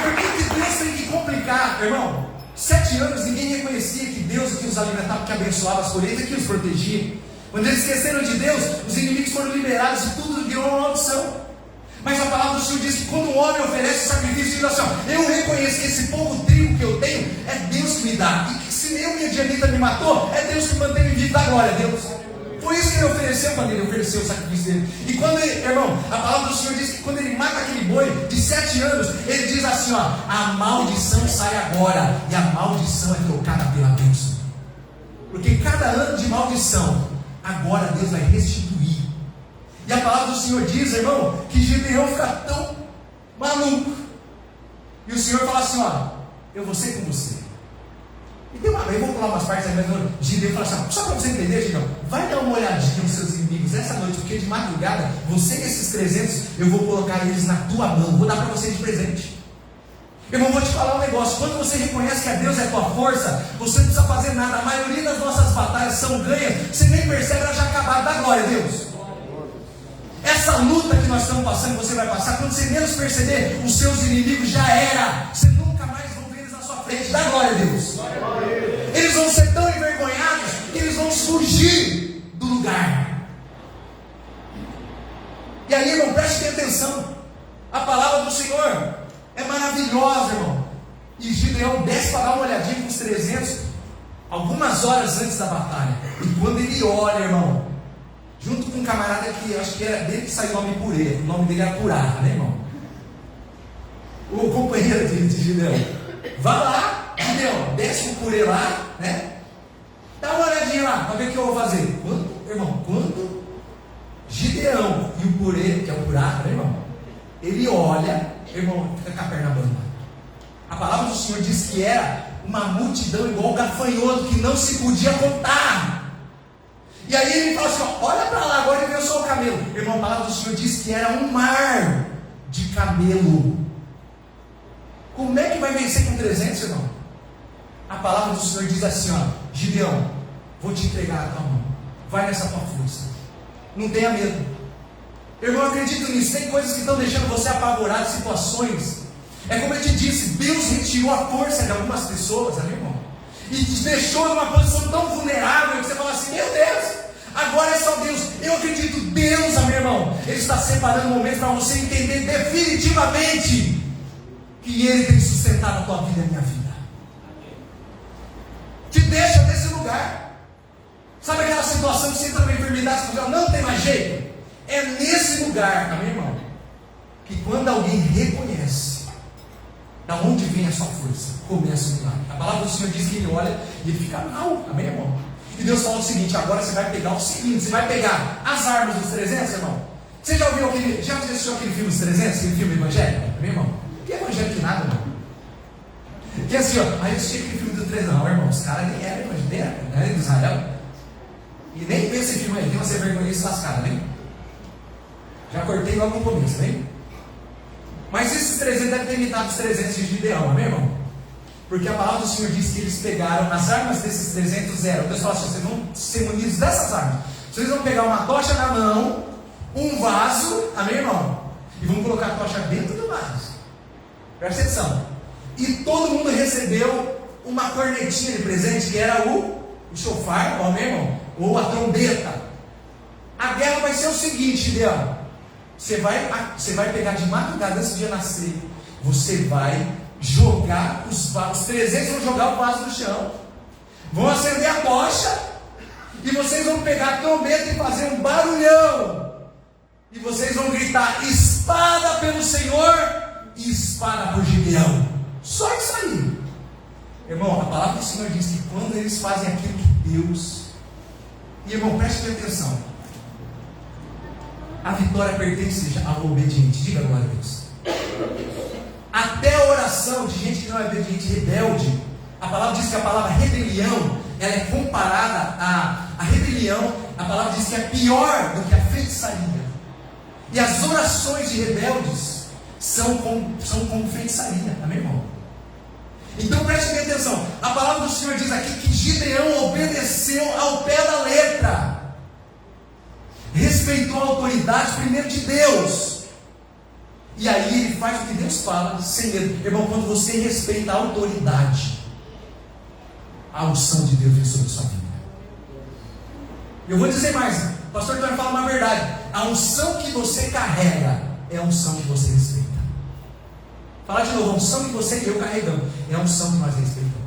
Por que Deus tem que complicar, irmão? 7 anos ninguém reconhecia que Deus que os alimentava, que abençoava as colheitas, que os protegia. Quando eles esqueceram de Deus, os inimigos foram liberados e tudo virou uma maldição. Mas a palavra do Senhor diz que quando um homem oferece sacrifício, diz assim, eu reconheço que esse pouco trigo que eu tenho é Deus que me dá. E que se eu e a Dianita me matou, é Deus que mantém me vivo, dá glória a Deus. Foi isso que ele ofereceu quando ele ofereceu o sacrifício dele. E quando ele, irmão, a palavra do Senhor diz que quando ele mata aquele boi de 7 anos, ele diz assim, a maldição sai agora, e a maldição é trocada pela bênção. Porque cada ano de maldição, agora Deus vai restituir. E a palavra do Senhor diz, irmão, que Gideão fica tão maluco. E o Senhor fala assim, eu vou ser com você. E tem eu vou pular umas partes aí, mas Gideão fala assim, só para você entender, Gideão, vai dar uma olhadinha nos seus inimigos essa noite, porque de madrugada, você e esses 300, eu vou colocar eles na tua mão, vou dar para você de presente. Irmão, vou te falar um negócio, quando você reconhece que a Deus é a tua força, você não precisa fazer nada, a maioria das nossas batalhas são ganhas, você nem percebe, ela já acabaram, dá glória a Deus. Essa luta que nós estamos passando, você vai passar, quando você menos perceber, os seus inimigos já era, você nunca mais vão ver eles na sua frente, dá glória a Deus. Eles vão ser tão envergonhados, que eles vão fugir do lugar. E aí, irmão, preste atenção, a palavra do Senhor é maravilhosa, irmão. E Gideão desce para dar uma olhadinha com os 300, algumas horas antes da batalha. E quando ele olha, irmão, junto com um camarada que eu acho que era dele que saiu o nome Purê, o nome dele era Purá, né, irmão? O companheiro de Gideão. Vai lá, Gideão, desce o Purê lá, né? Dá uma olhadinha lá, para ver o que eu vou fazer. Quando Gideão e o Purê, que é o Purá, né, irmão? Ele olha, irmão, fica com a perna bamba. A palavra do Senhor diz que era uma multidão igual gafanhoto, que não se podia contar. E aí ele fala assim, olha para lá, agora ele vê só o camelo. Irmão, a palavra do Senhor diz que era um mar de camelo. Como é que vai vencer com 300, irmão? A palavra do Senhor diz assim, Gideão, vou te entregar a tua mão, vai nessa tua força, não tenha medo. Irmão, eu acredito nisso, tem coisas que estão deixando você apavorado, situações. É como eu te disse, Deus retirou a força de algumas pessoas, né, irmão? E te deixou numa posição tão vulnerável, que você fala assim, meu Deus, agora é só Deus. Eu acredito, Deus, meu irmão, Ele está separando um momento para você entender definitivamente que Ele tem sustentado a tua vida e a minha vida. Te deixa nesse lugar. Sabe aquela situação que você entra numa enfermidade, você fala, não tem mais jeito? É nesse lugar, meu irmão, que quando alguém reconhece da onde vem a sua força, começa o milagre. A palavra do Senhor diz que ele olha e ele fica mal, amém, irmão? E Deus fala o seguinte, agora você vai pegar o seguinte, você vai pegar as armas dos 300, irmão. Você já ouviu já assistiu aquele filme dos 300, aquele filme evangélico, amém, irmão? Que evangélico que nada, irmão? Que assim, aí eu assisti aquele filme dos 300, não, irmão, os caras nem eram evangélicos, não era de Israel. E nem vê esse filme aí, tem uma vergonha lascada, né? Já cortei logo no começo, né? Mas esses 300 devem ter imitado os 300 de Gideão, amém, irmão? Porque a palavra do Senhor diz que eles pegaram as armas desses 300 eram. Deus fala assim, vocês vão ser munidos dessas armas. Vocês vão pegar uma tocha na mão, um vaso, amém, irmão? E vão colocar a tocha dentro do vaso. Presta atenção. E todo mundo recebeu uma cornetinha de presente, que era o chofar, amém, irmão? Ou a trombeta. A guerra vai ser o seguinte, Gideão. Você vai pegar de madrugada antes do dia nascer. Você vai jogar os 300 vão jogar o vaso no chão. Vão acender a tocha. E vocês vão pegar a trombeta e fazer um barulhão. E vocês vão gritar, espada pelo Senhor e espada por Gideão. Só isso aí. Irmão, a palavra do Senhor diz que quando eles fazem aquilo que Deus... E irmão, preste atenção. A vitória pertence ao obediente. Diga glória a Deus. Até a oração de gente que não é obediente, rebelde. A palavra diz que a palavra rebelião, ela é comparada a rebelião. A palavra diz que é pior do que a feitiçaria. E as orações de rebeldes são como feitiçaria. Amém, irmão? Então preste atenção. A palavra do Senhor diz aqui que Gideão obedeceu ao pé da letra. Respeitou a autoridade primeiro de Deus. E aí ele faz o que Deus fala sem medo. Irmão, quando você respeita a autoridade, a unção de Deus vem sobre a sua vida. Eu vou dizer mais, o pastor vai falar uma verdade. A unção que você carrega é a unção que você respeita. Falar de novo, a unção que você e eu carregamos é a unção que nós respeitamos.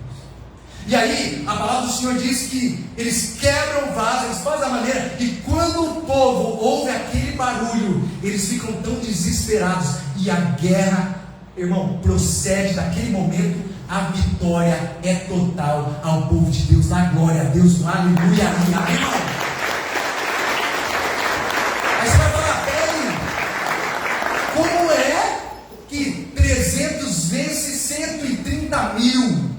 E aí, a palavra do Senhor diz que eles quebram o vaso, eles fazem a maneira, e quando o povo ouve aquele barulho, eles ficam tão desesperados, e a guerra, irmão, procede daquele momento, a vitória é total ao povo de Deus, dá glória a Deus, aleluia, amém, irmão? Aí você vai falar, peraí, como é que 300 vence 130 mil?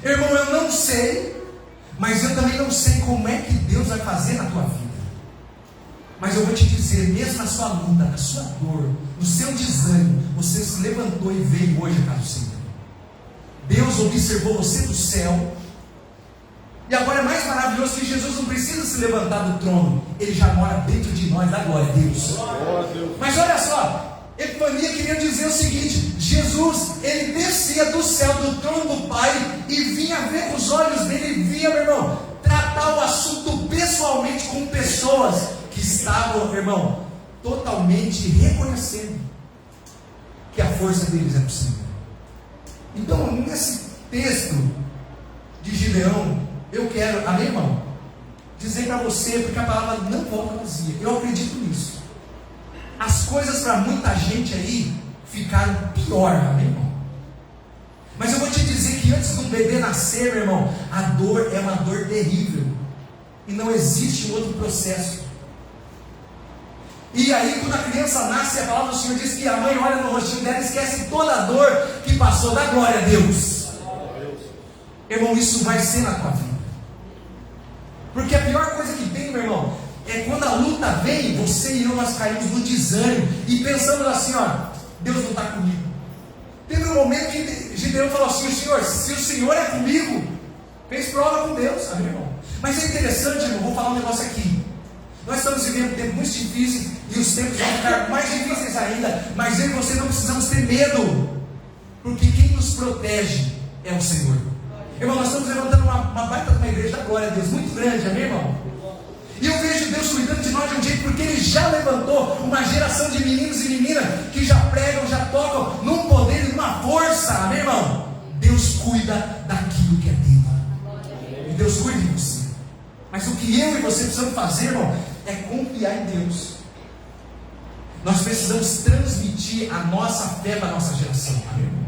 Irmão, eu não sei, mas eu também não sei como é que Deus vai fazer na tua vida. Mas eu vou te dizer, mesmo na sua luta, na sua dor, no seu desânimo, você se levantou e veio hoje à casa do Senhor. Deus observou você do céu. E agora é mais maravilhoso que Jesus não precisa se levantar do trono. Ele já mora dentro de nós, da glória a Deus. Mas olha só, Epifania queria dizer o seguinte: Jesus, ele descia do céu, do trono do Pai, e vinha ver com os olhos dele, vinha, meu irmão, tratar o assunto pessoalmente com pessoas que estavam, meu irmão, totalmente reconhecendo que a força deles é possível. Então, nesse texto de Gideão, eu quero, amém, irmão, dizer para você, porque a palavra não volta vazia. Eu acredito nisso. As coisas para muita gente aí ficaram pior, amém, irmão? Mas eu vou te dizer que antes de um bebê nascer, meu irmão, a dor é uma dor terrível. E não existe outro processo. E aí, quando a criança nasce, a palavra do Senhor diz que a mãe olha no rostinho dela e esquece toda a dor que passou. Da glória a Deus. Irmão, isso vai ser na tua vida. Porque a pior coisa que tem, meu irmão, é quando a luta vem, você e eu, nós caímos no desânimo e pensamos assim, ó, Deus não está comigo. Teve um momento que Gideão falou assim: Senhor, se o Senhor é comigo, fez prova com Deus, sabe, irmão? Mas é interessante, irmão, vou falar um negócio aqui. Nós estamos vivendo tempos muito difíceis e os tempos vão ficar mais difíceis ainda, mas eu e você não precisamos ter medo, porque quem nos protege é o Senhor. Irmão, nós estamos levantando uma baita de uma igreja da glória a Deus, muito grande, amém, irmão? E eu vejo Deus cuidando de nós de um jeito, porque Ele já levantou uma geração de meninos e meninas que já pregam, já tocam num poder e numa força, amém, irmão? Deus cuida daquilo que é dele. E Deus cuida de você. Mas o que eu e você precisamos fazer, irmão, é confiar em Deus. Nós precisamos transmitir a nossa fé para a nossa geração, amém, irmão?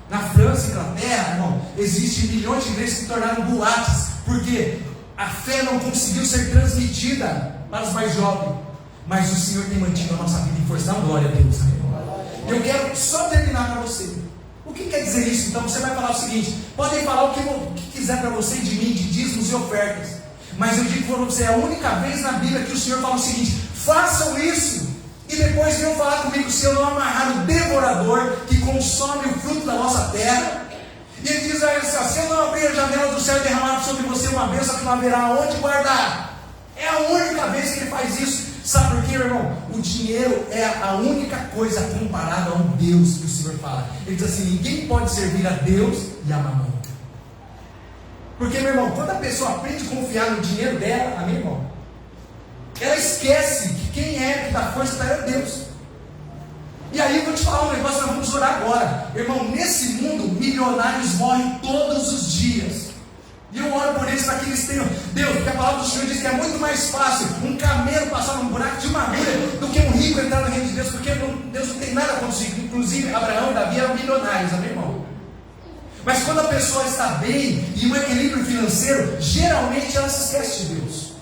Na França, Inglaterra, irmão, existem milhões de igrejas que se tornaram boates, porque a fé não conseguiu ser transmitida para os mais jovens. Mas o Senhor tem mantido a nossa vida em força. Dá glória a Deus, amém? Eu quero só terminar para você. O que quer dizer isso? Então você vai falar o seguinte: podem falar o que quiser para você de mim, de dízimos e ofertas, mas eu digo para você, é a única vez na Bíblia que o Senhor fala o seguinte: façam isso, e depois venham falar comigo se eu não amarrar o devorador que consome o fruto da nossa terra. E ele diz assim: se eu não abrir a janela do céu e derramar sobre você uma bênção que não haverá onde guardar. É a única vez que ele faz isso. Sabe por quê, meu irmão? O dinheiro é a única coisa comparada a um Deus que o Senhor fala. Ele diz assim: ninguém pode servir a Deus e a mamão. Porque, meu irmão, quando a pessoa aprende a confiar no dinheiro dela, amém, irmão? Ela esquece que quem é que dá força para ela é Deus. E aí eu vou te falar um negócio, nós vamos orar agora. Irmão, nesse mundo, milionários morrem todos os dias. E eu oro por eles para que eles tenham Deus, porque a palavra do Senhor diz que é muito mais fácil um camelo passar num buraco de uma agulha do que um rico entrar no reino de Deus, porque Deus não tem nada contra isso. Inclusive Abraão e Davi eram milionários, amém, irmão? Mas quando a pessoa está bem e um equilíbrio financeiro, geralmente ela se esquece de Deus.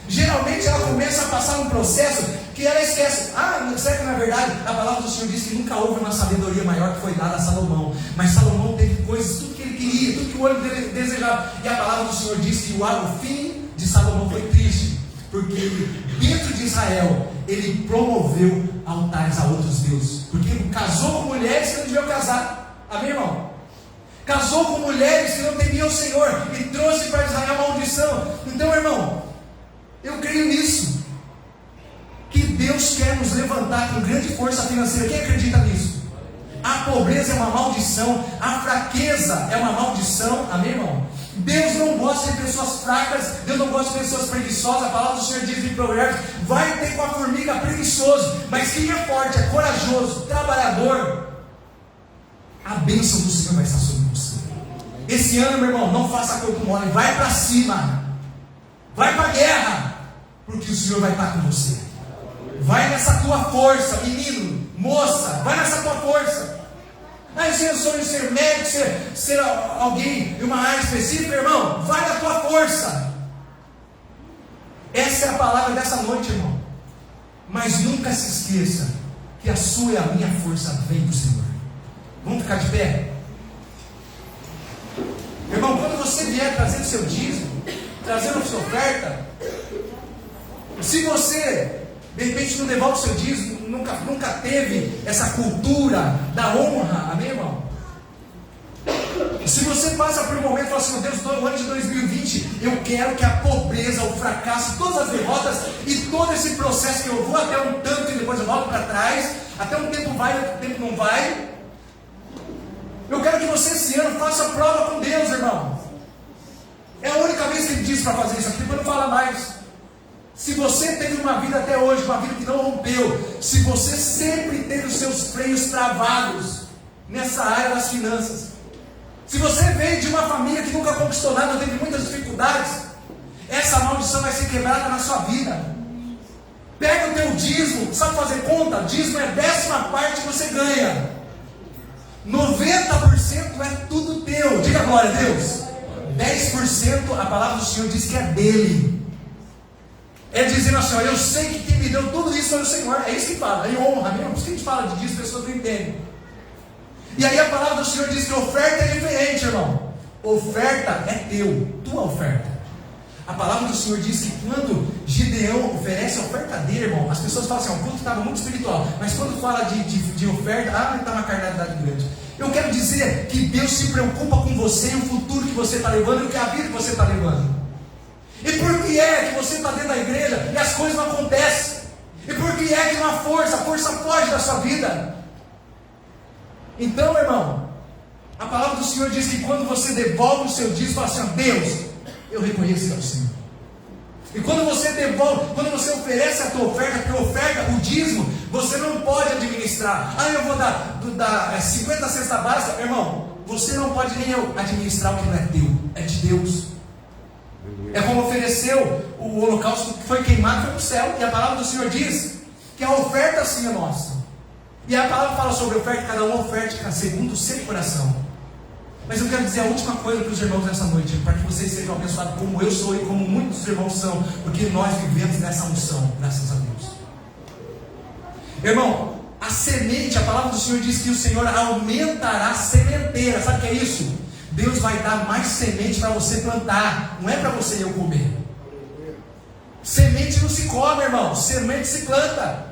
Geralmente ela começa a passar um processo que ela esquece. Será que na verdade a palavra do Senhor diz que nunca houve uma sabedoria maior que foi dada a Salomão? Mas Salomão teve coisas, tudo que ele queria, tudo que o olho dele desejava. E a palavra do Senhor diz que o fim de Salomão foi triste, porque dentro de Israel ele promoveu altares a outros deuses. Porque ele casou com mulheres que não deviam casar. Amém, irmão? Casou com mulheres que não temiam o Senhor e trouxe para Israel a maldição. Então, irmão, eu creio nisso, que Deus quer nos levantar com grande força financeira. Quem acredita nisso? A pobreza é uma maldição, a fraqueza é uma maldição, amém, irmão? Deus não gosta de pessoas fracas, Deus não gosta de pessoas preguiçosas. A palavra do Senhor diz em Provérbios: vai ter com a formiga preguiçoso, mas quem é forte, é corajoso, trabalhador, a bênção do Senhor vai estar sobre você. Esse ano, meu irmão, não faça corpo mole, vai para cima, vai para a guerra, porque o Senhor vai estar com você. Vai nessa tua força, menino, moça, vai nessa tua força. Eu sei o sonho de ser médico, ser alguém de uma área específica, irmão, vai na tua força. Essa é a palavra dessa noite, irmão. Mas nunca se esqueça que a sua e a minha força vem do Senhor. Vamos ficar de pé? Irmão, quando você vier trazendo seu dízimo, trazendo a sua oferta, se você de repente não devolve o seu dízimo, nunca teve essa cultura da honra, amém, irmão? Se você passa por um momento e fala assim, meu Deus, no ano de 2020, eu quero que a pobreza, o fracasso, todas as derrotas e todo esse processo que eu vou até um tanto e depois eu volto para trás, até um tempo vai, outro tempo não vai. Eu quero que você esse ano faça a prova com Deus, irmão. É a única vez que ele diz para fazer isso aqui, depois não fala mais. Se você teve uma vida até hoje, uma vida que não rompeu, se você sempre teve os seus freios travados nessa área das finanças, se você veio de uma família que nunca conquistou nada, teve muitas dificuldades, essa maldição vai ser quebrada na sua vida. Pega o teu dízimo, sabe fazer conta? Dízimo é 10ª parte que você ganha. 90% é tudo teu. Diga glória a Deus. 10% a palavra do Senhor diz que é dele. É dizendo assim, ó, eu sei que quem me deu tudo isso foi o Senhor. É isso que fala, ele honra mesmo. Por isso que a gente fala de dízimo, as pessoas não entendem. E aí a palavra do Senhor diz que oferta é diferente, irmão. Oferta é teu, tua oferta. A palavra do Senhor diz que quando Gideão oferece a oferta dele, irmão, as pessoas falam assim, o culto estava muito espiritual, mas quando fala de oferta, ele está uma carnalidade grande. Eu quero dizer que Deus se preocupa com você e o futuro que você está levando e a vida que você está levando. E por que é que você está dentro da igreja e as coisas não acontecem? E por que é que não há força? A força foge da sua vida. Então, irmão, a palavra do Senhor diz que quando você devolve o seu dízimo, fala assim, ó, Deus, eu reconheço que é o Senhor. E quando você devolve, quando você oferece a tua oferta, porque oferta, o dízimo, você não pode administrar. Eu vou dar 50 cestas básicas, irmão, você não pode nem administrar o que não é teu, é de Deus. É como ofereceu o holocausto que foi queimado, foi para o céu. E a palavra do Senhor diz que a oferta sim é nossa. E a palavra fala sobre oferta, cada um oferta segundo o seu coração. Mas eu quero dizer a última coisa para os irmãos nessa noite, para que vocês sejam abençoados como eu sou e como muitos irmãos são, porque nós vivemos nessa unção, graças a Deus. Irmão, a semente, a palavra do Senhor diz que o Senhor aumentará a sementeira. Sabe o que é isso? Deus vai dar mais semente para você plantar, não é para você e eu comer. Semente não se come, irmão, semente se planta.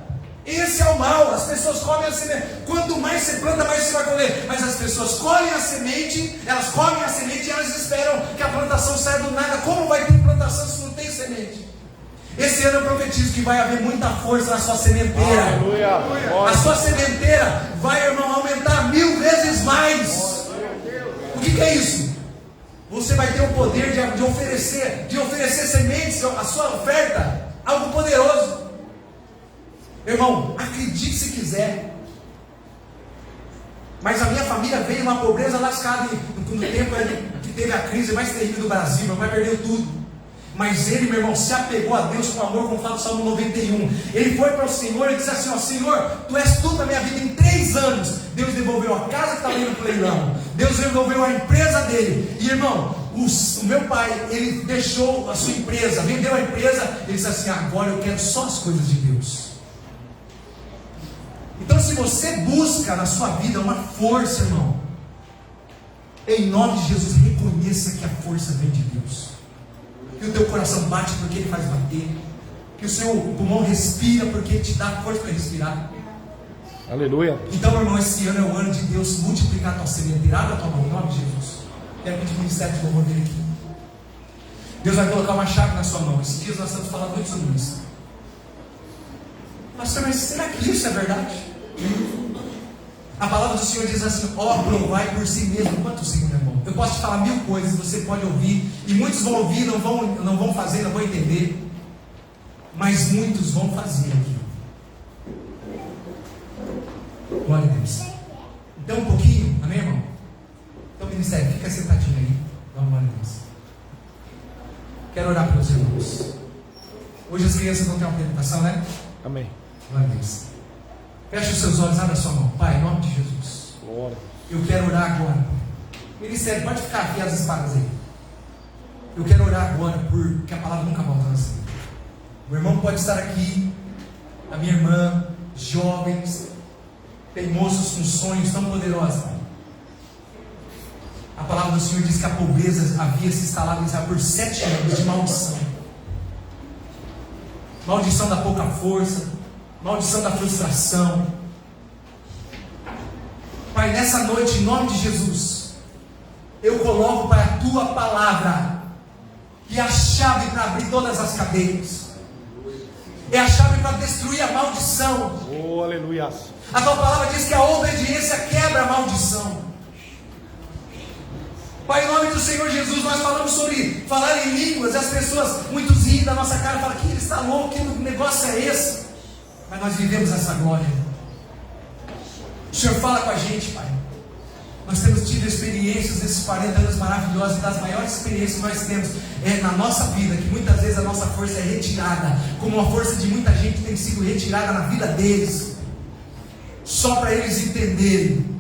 Esse é o mal, as pessoas comem a semente. Quanto mais você planta, mais você vai colher. Mas as pessoas colhem a semente, elas comem a semente e elas esperam que a plantação saia do nada. Como vai ter plantação se não tem semente? Esse ano eu profetizo que vai haver muita força na sua sementeira. Aleluia. A sua sementeira vai, irmão, aumentar 1000 vezes mais. O que é isso? Você vai ter o poder de oferecer sementes, a sua oferta, algo poderoso. Irmão, acredite se quiser. Mas a minha família veio uma pobreza lascada no tempo que teve a crise mais terrível do Brasil. Meu pai perdeu tudo. Mas ele, meu irmão, se apegou a Deus com amor, como fala o Salmo 91. Ele foi para o Senhor e disse assim, ó, Senhor, Tu és tudo na minha vida. Em 3 anos, Deus devolveu a casa que estava indo para o leilão. Deus devolveu a empresa dele. E, irmão, o meu pai, ele deixou a sua empresa, vendeu a empresa. Ele disse assim, agora eu quero só as coisas de Deus. Então, se você busca na sua vida uma força, irmão, em nome de Jesus, reconheça que a força vem de Deus. Que o teu coração bate porque Ele faz bater. Que o seu pulmão respira porque Ele te dá força para respirar. Aleluia. Então, irmão, esse ano é o ano de Deus multiplicar a tua sementeira. Abre a tua mão, em nome de Jesus. Quero pedir o ministério de louvor dele aqui. Deus vai colocar uma chave na sua mão. Esses dias nós estamos falando muito sobre isso. Pastor, mas será que isso é verdade? A palavra do Senhor diz assim, ó, provai por si mesmo. Quanto sim, meu irmão? Eu posso te falar 1000 coisas, você pode ouvir, e muitos vão ouvir, não vão fazer, não vão entender, mas muitos vão fazer aquilo. Glória a Deus. Então um pouquinho, amém, irmão? Então, ministério, fica sentadinho aí. Glória a Deus. Quero orar pelos irmãos. Hoje as crianças não têm uma apresentação, né? Amém. Glória a Deus. Feche os seus olhos, abre a sua mão. Pai, em nome de Jesus. Glória. Eu quero orar agora. Ministério, pode ficar aqui as espadas aí. Eu quero orar agora porque a palavra nunca volta assim. O irmão pode estar aqui, a minha irmã, jovens, tem moços com sonhos tão poderosos. A palavra palavra do Senhor diz que a pobreza havia se instalado em Israel por 7 anos de maldição. Maldição da pouca força, maldição da frustração. Pai, nessa noite, em nome de Jesus, eu coloco para a tua palavra, que é a chave para abrir todas as cadeias, é a chave para destruir a maldição. Oh, aleluia. A tua palavra diz que a obediência quebra a maldição. Pai, em nome do Senhor Jesus, nós falamos sobre falar em línguas, e as pessoas, muitos riem da nossa cara, falam que ele está louco, que negócio é esse? Mas nós vivemos essa glória. O Senhor fala com a gente, Pai. Nós temos tido experiências nesses 40 anos maravilhosos, e das maiores experiências que nós temos é na nossa vida, que muitas vezes a nossa força é retirada, como a força de muita gente tem sido retirada na vida deles, só para eles entenderem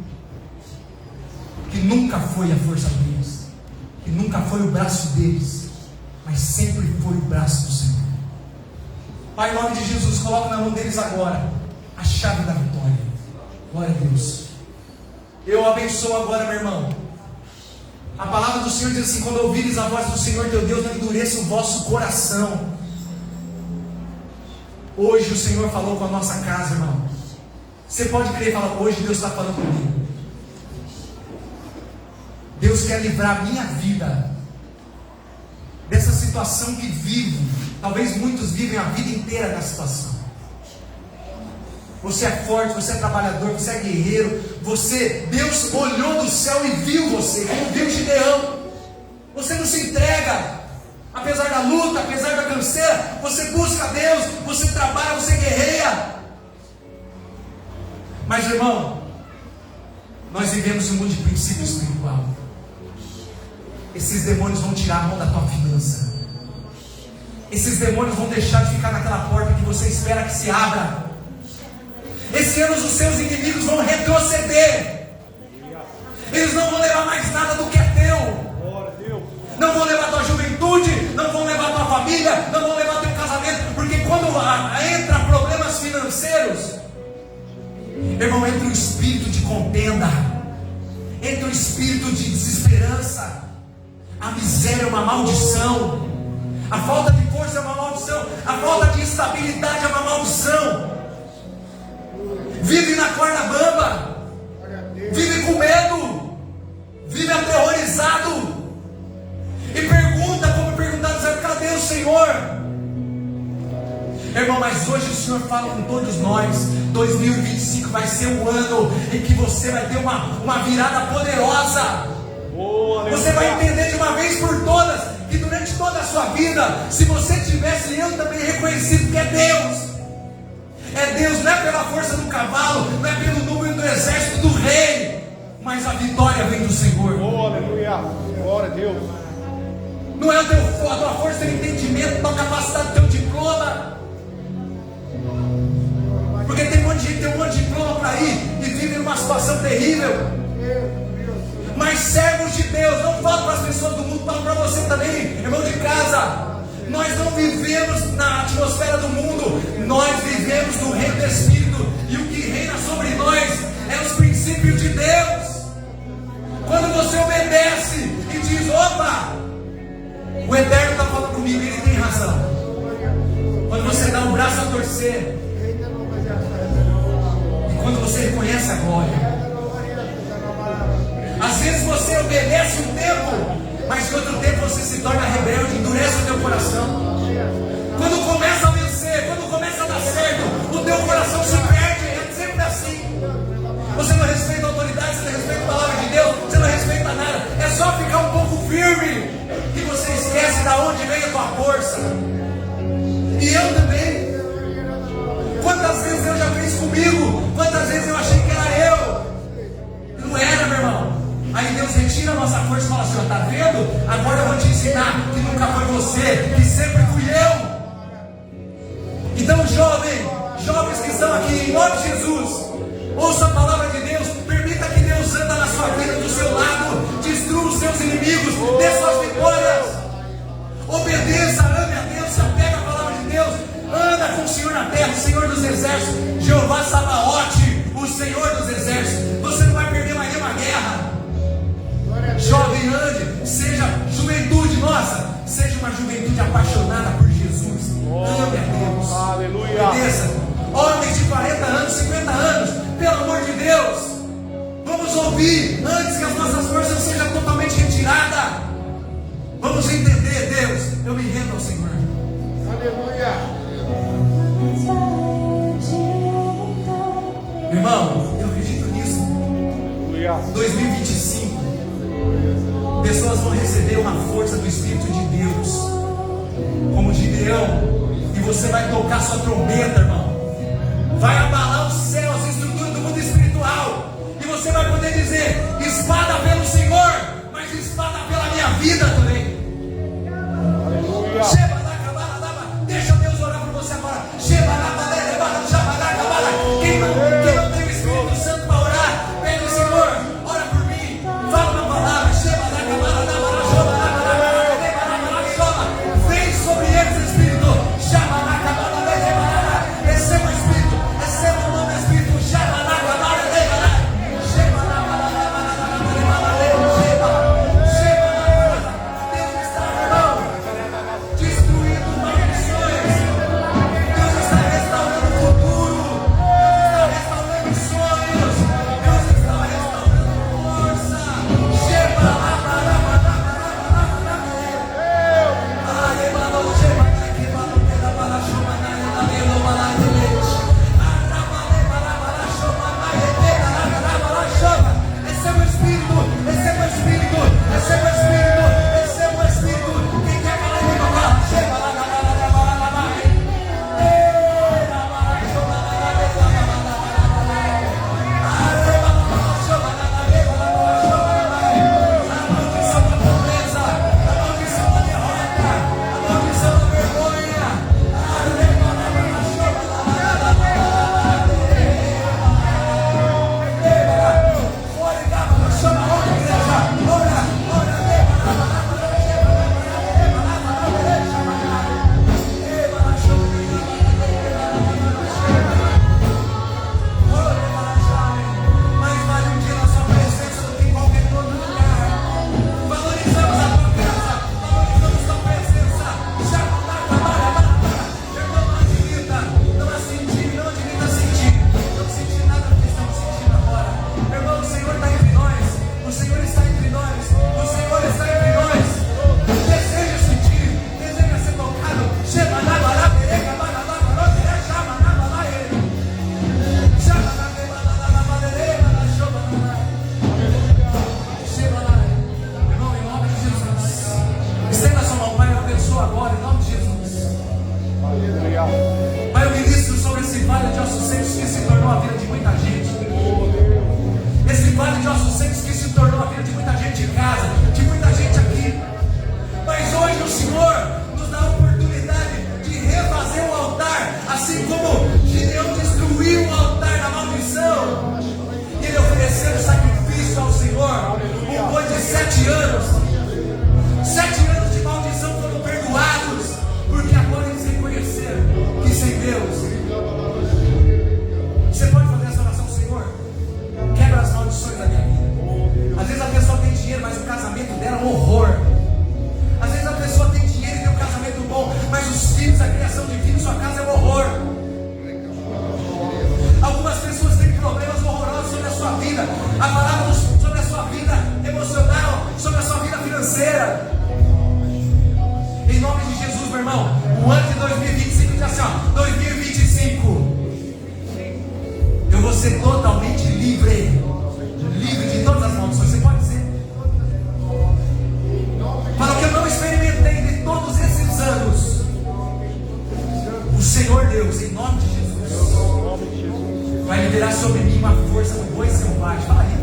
que nunca foi a força deles, que nunca foi o braço deles, mas sempre foi o braço do Senhor. Pai, em nome de Jesus, coloca na mão deles agora a chave da vitória. Glória a Deus. Eu abençoo agora, meu irmão. A palavra do Senhor diz assim: quando ouvires a voz do Senhor teu Deus, não endureça o vosso coração. Hoje o Senhor falou com a nossa casa, irmão. Você pode crer e falar: hoje Deus está falando comigo. Deus quer livrar a minha vida dessa situação que vivo. Talvez muitos vivem a vida inteira nessa situação. Você é forte, você é trabalhador, você é guerreiro. Deus olhou do céu e viu você, como viu Gideão. Você não se entrega, apesar da luta, apesar da canseira. Você busca Deus, você trabalha, você guerreia. Mas, irmão, nós vivemos um mundo de princípio espiritual. Esses demônios vão tirar a mão da tua finança. Esses demônios vão deixar de ficar naquela porta que você espera que se abra. Esse ano os seus inimigos vão retroceder. Eles não vão levar mais nada do que é teu. Não vão levar tua juventude, não vão levar tua família, não vão levar teu casamento. Porque quando entra problemas financeiros, irmão, entra um espírito de contenda, entra um espírito de desesperança. A miséria é uma maldição. A falta de força é uma maldição. A falta de estabilidade é uma maldição. Vive na corda bamba, vive com medo, vive aterrorizado, e pergunta, como perguntaram: cadê o Senhor? Irmão, mas hoje o Senhor fala com todos nós. 2025 vai ser um ano em que você vai ter uma virada poderosa. Você vai entender de uma vez por todas que durante toda a sua vida, se você tivesse, eu também reconhecido que é Deus. É Deus, não é pela força do cavalo, não é pelo número do exército do rei, mas a vitória vem do Senhor. Oh, aleluia, glória a Deus. Não é a tua força de entendimento, tua capacidade, teu diploma. Porque tem um monte de gente, tem um monte de diploma para ir e vive numa situação terrível. Mas servos de Deus, não falo para as pessoas do mundo, falo para você também, irmão de casa. Nós não vivemos na atmosfera do mundo, nós vivemos no reino do Espírito, e o que reina sobre nós é os princípios de Deus. Quando você obedece e diz: opa, o Eterno está falando comigo, ele tem razão. Quando você dá um braço a torcer, e quando você reconhece a glória. Às vezes você obedece um tempo, mas em outro tempo você se torna rebelde, endurece o teu coração. Quando começa a vencer, quando começa a dar certo, o teu coração se perde. É sempre assim. Você não respeita a autoridade, você não respeita a palavra de Deus, você não respeita nada. É só ficar um pouco firme que você esquece de onde vem a tua força. E eu também. Quantas vezes eu já fiz comigo? Quantas vezes eu achei que era eu? Não era, meu irmão. Aí Deus retira a nossa força e fala assim: ó, tá vendo? Agora eu vou te ensinar que nunca foi você, que sempre fui eu. Então, jovens que estão aqui, em nome de Jesus, ouça a palavra de Deus, permita que Deus anda na sua vida, do seu lado, destrua os seus inimigos, dê suas vitórias. Obedeça, ame a Deus, se apega à palavra de Deus, anda com o Senhor na terra, o Senhor dos exércitos, Jeová Sabaote, o Senhor dos exércitos. Você não vai perder mais nenhuma guerra. Jovem, Deus. Vamos ouvir antes que as nossas forças sejam totalmente retiradas. Vamos entender, Deus. Eu me rendo ao Senhor. Aleluia. Irmão, eu acredito nisso. Aleluia. 2025, pessoas vão receber uma força do Espírito de Deus, como Gideão, e você vai tocar sua trombeta, irmão. Vai abalar os céus, a estrutura do mundo espiritual, e você vai poder dizer: espada pelo Senhor, mas espada pela minha vida também. Aleluia. Deixa Deus orar por você agora. Quem não tem o Espírito Santo para orar, pede: Senhor, ora por mim, fala uma palavra. Vem sobre eles, Espírito. Receba o Espírito, receba o nome do Espírito. Deus está, irmão, destruindo maldições. Deus está restaurando o futuro. Deus está restaurando sonhos. Deus está restaurando força. Receba o Espírito, receba o Espírito, receba o Espírito, receba o Espírito. Quem quer falar em língua, fala. A maldição da pobreza, a maldição da derrota, a maldição da vergonha. Mais vale um dia na sua presença do que em qualquer outro lugar. Valorizamos a tua casa, valorizamos a tua presença. Irmão, não admita, não admita sentir. Não sentir nada do que estamos sentindo agora. Irmão, o Senhor está entre nós. O Senhor está entre nós. O Senhor está entre nós. Deseja sentir, deseja ser tocado. Irmão, em nome de Jesus, estenda sua mão, Pai, eu abençoo agora, em nome de Jesus. Aleluia. Pai, eu ministro sobre esse vale de ossos secos que se tornou a vida de muita gente. Esse vale de ossos secos que se tornou a vida de muita gente em casa, de muita gente aqui. Mas hoje o Senhor nos dá a oportunidade de refazer o altar, assim como Gideão destruiu o altar da maldição. E ele ofereceu sacrifício ao Senhor, um boi de 7 anos. 7 anos de maldição foram perdoados, porque agora eles reconheceram que sem Deus. Você pode fazer essa oração: Senhor, quebra as maldições da minha vida. Às vezes a pessoa tem dinheiro, mas o casamento dela é um horror. Às vezes a pessoa tem dinheiro e tem um casamento bom, mas os filhos, a criação de filhos, sua casa é um horror. Algumas pessoas têm problemas horrorosos sobre a sua vida. A palavra sobre a sua vida emocional, sobre a sua vida financeira. Em nome de Jesus, meu irmão, o ano de 2025 diz assim: 2025, eu vou ser totalmente livre. Livre de todas as maldições. Você pode dizer? Para o que eu não experimentei de todos esses anos, o Senhor Deus, em nome de Jesus, vai liberar sobre mim uma força do boi selvagem. Fala aí,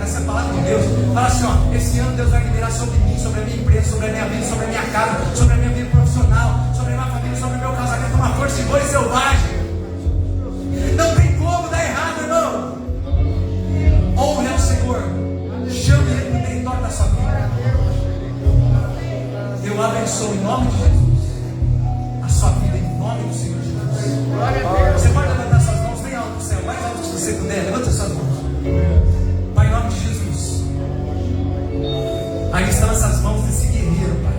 essa é a palavra de Deus. Fala assim: esse ano Deus vai liberar sobre mim, sobre a minha empresa, sobre a minha vida, sobre a minha casa, sobre a minha vida profissional, sobre a minha família, sobre o meu casamento, uma força de boi selvagem. Não tem como dar errado, irmão. Honre ao Senhor, chame Ele para o território da sua vida. Eu abençoo em nome de Jesus a sua vida, em nome do Senhor Jesus. Você pode levantar suas mãos bem alto do céu, mais alto que você puder. Levanta suas mãos. Pai, em nome de Jesus, aí estão essas mãos desse guerreiro, Pai.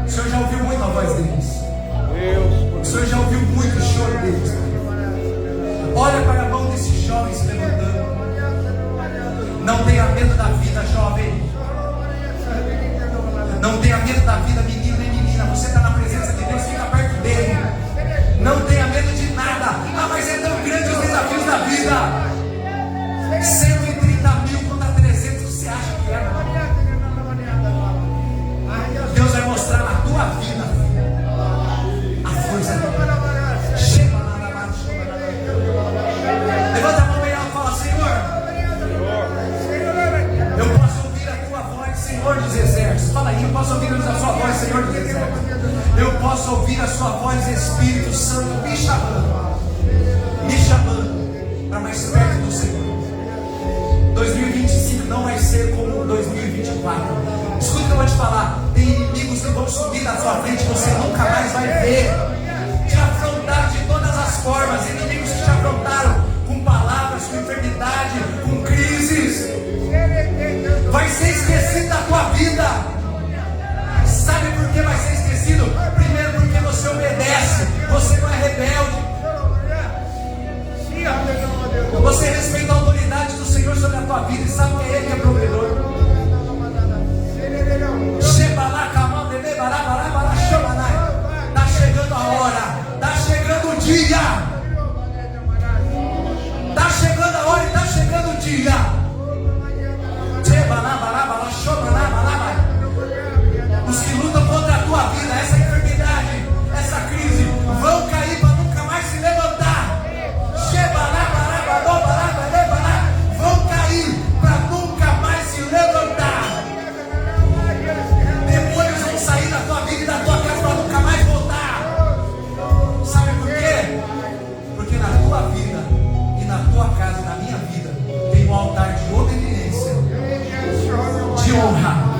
O Senhor já ouviu muito a voz deles. O Senhor já ouviu muito o choro deles. medo da vida, jovem. Não tenha medo da vida, menino nem menina. Você está na presença de Deus, fica perto dele. Não tenha medo de nada. Ah, mas é tão grande os desafios da vida. 130 mil contra 300, você acha que é? Deus vai mostrar na tua vida a força dele. Levanta a mão bem alto e fala: Senhor, eu posso ouvir a tua voz, Senhor dos exércitos. Fala aí, eu posso ouvir a sua voz, Senhor dos exércitos. Eu posso ouvir a sua voz, Espírito Santo, me chamando para mais perto do Senhor. 2025 não vai ser como 2024. Escuta o que eu vou te falar. Tem inimigos que vão subir na sua frente, você nunca mais vai ver. Te afrontar de todas as formas. Inimigos que te afrontaram com palavras, com enfermidade, com crises. Vai ser esquecido da tua vida. Sabe por que vai ser esquecido? Primeiro, porque você obedece. Você não é rebelde. Você respeita a autoridade do Senhor sobre a tua vida e sabe que é Ele que é provedor. Está chegando a hora, está chegando o dia. Está chegando a hora e está chegando o dia. Os que lutam contra a tua vida, essa enfermidade, essa crise, vão cair para nunca mais se levantar. Vão cair para nunca mais se levantar. Demônios vão sair da tua vida e da tua casa para nunca mais voltar. Sabe por quê? Porque na tua vida e na tua casa e na minha vida tem um altar de obediência, de honra.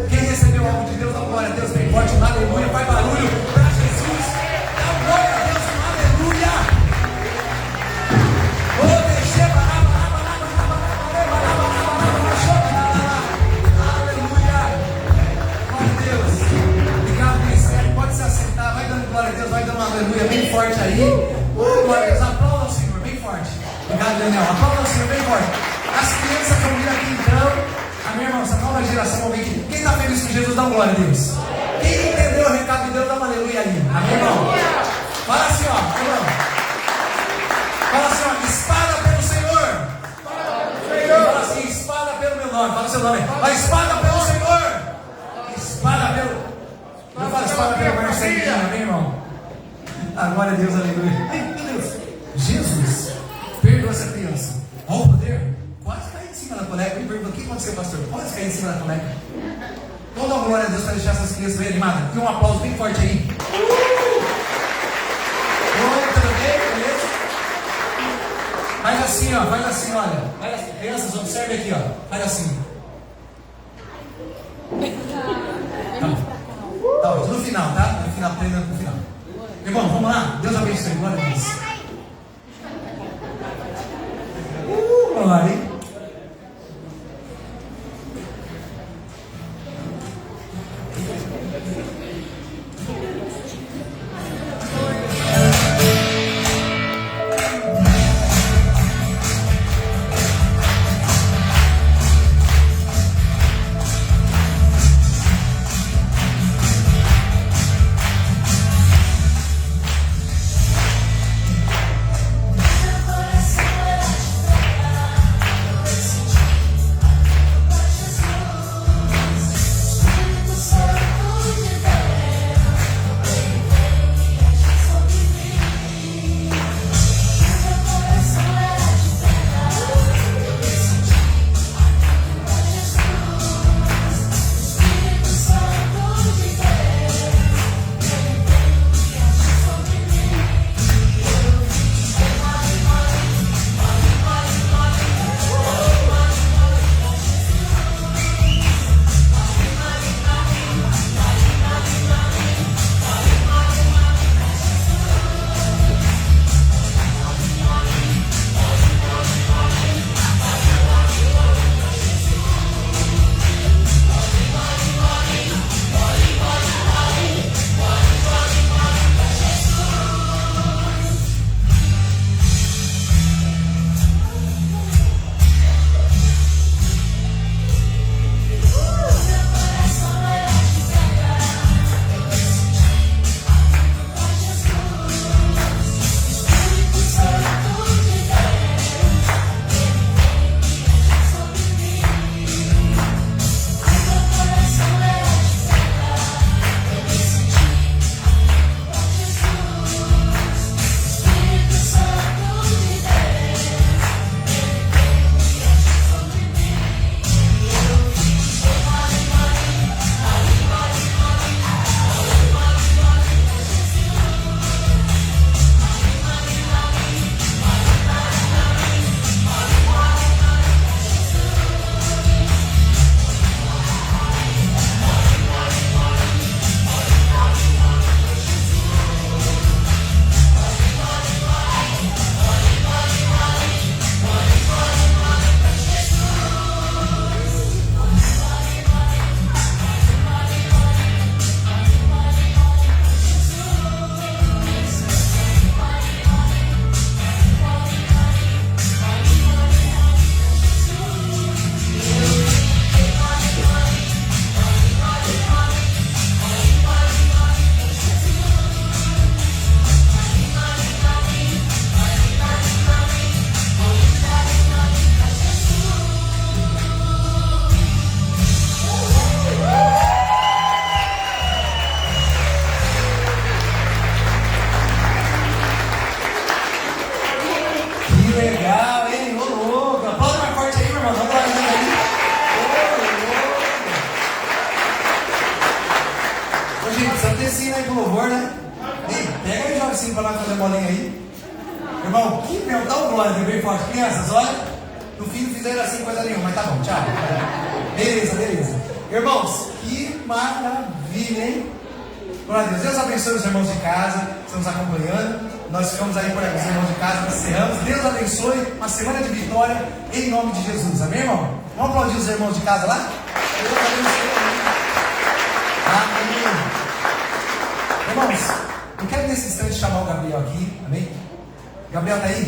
Quem recebeu algo de Deus, dá glória a Deus bem forte, um aleluia, faz barulho para Jesus, dá glória a Deus, um aleluia. Aleluia, glória a Deus. Obrigado, ministério, pode se assentar, vai dando glória a Deus, vai dando um aleluia bem forte aí. Glória a Deus, aplauda ao Senhor bem forte. Obrigado, Daniel, aplauda ao Senhor bem forte. As crianças vão vir aqui então. Minha irmã, essa nova geração vai vir aqui. Quem está feliz com Jesus, dá uma glória a Deus. Quem entendeu o recado de Deus, dá uma aleluia aí. Amém, irmão? Fala assim, ó, irmão. Fala assim, ó, espada pelo Senhor. Fala assim, espada pelo meu nome. Fala o seu nome. Fala, espada pelo Senhor. Espada pelo... Não fala espada pelo Marcelinho, amém, irmão? Ah, glória a Deus, aleluia. Meu Deus. Jesus, perdoa essa criança. Olha o poder. Quase cair em cima da colega. Me perguntou: o que aconteceu, pastor? Quase cair em cima da colega. Vamos dar uma glória a Deus para deixar essas crianças bem animadas. E um aplauso bem forte aí. Oi, tudo bem? Beleza? Faz assim, ó. Faz assim, olha. Faz assim. Crianças, observe aqui, ó. Faz assim. Tá, no final, tá? No final, treinando pro final. Irmão, vamos lá? Deus abençoe. Glória a Deus. Glória, hein? com louvor, né? Ei, pega aí e joga assim pra nós fazer bolinha aí. Irmão, que meu, dá um glória, bem forte. Crianças, olha. No fim não fizeram assim coisa nenhuma, mas tá bom, tchau. Beleza, beleza. Irmãos, que maravilha, hein? Glória a Deus. Deus abençoe os irmãos de casa que estão nos acompanhando. Nós ficamos aí por aí, os irmãos de casa, nós encerramos. Deus abençoe, uma semana de vitória, em nome de Jesus. Amém, irmão? Vamos aplaudir os irmãos de casa lá? Deus abençoe. Amém. Irmãos, eu quero nesse instante chamar o Gabriel aqui. Amém? Gabriel tá aí?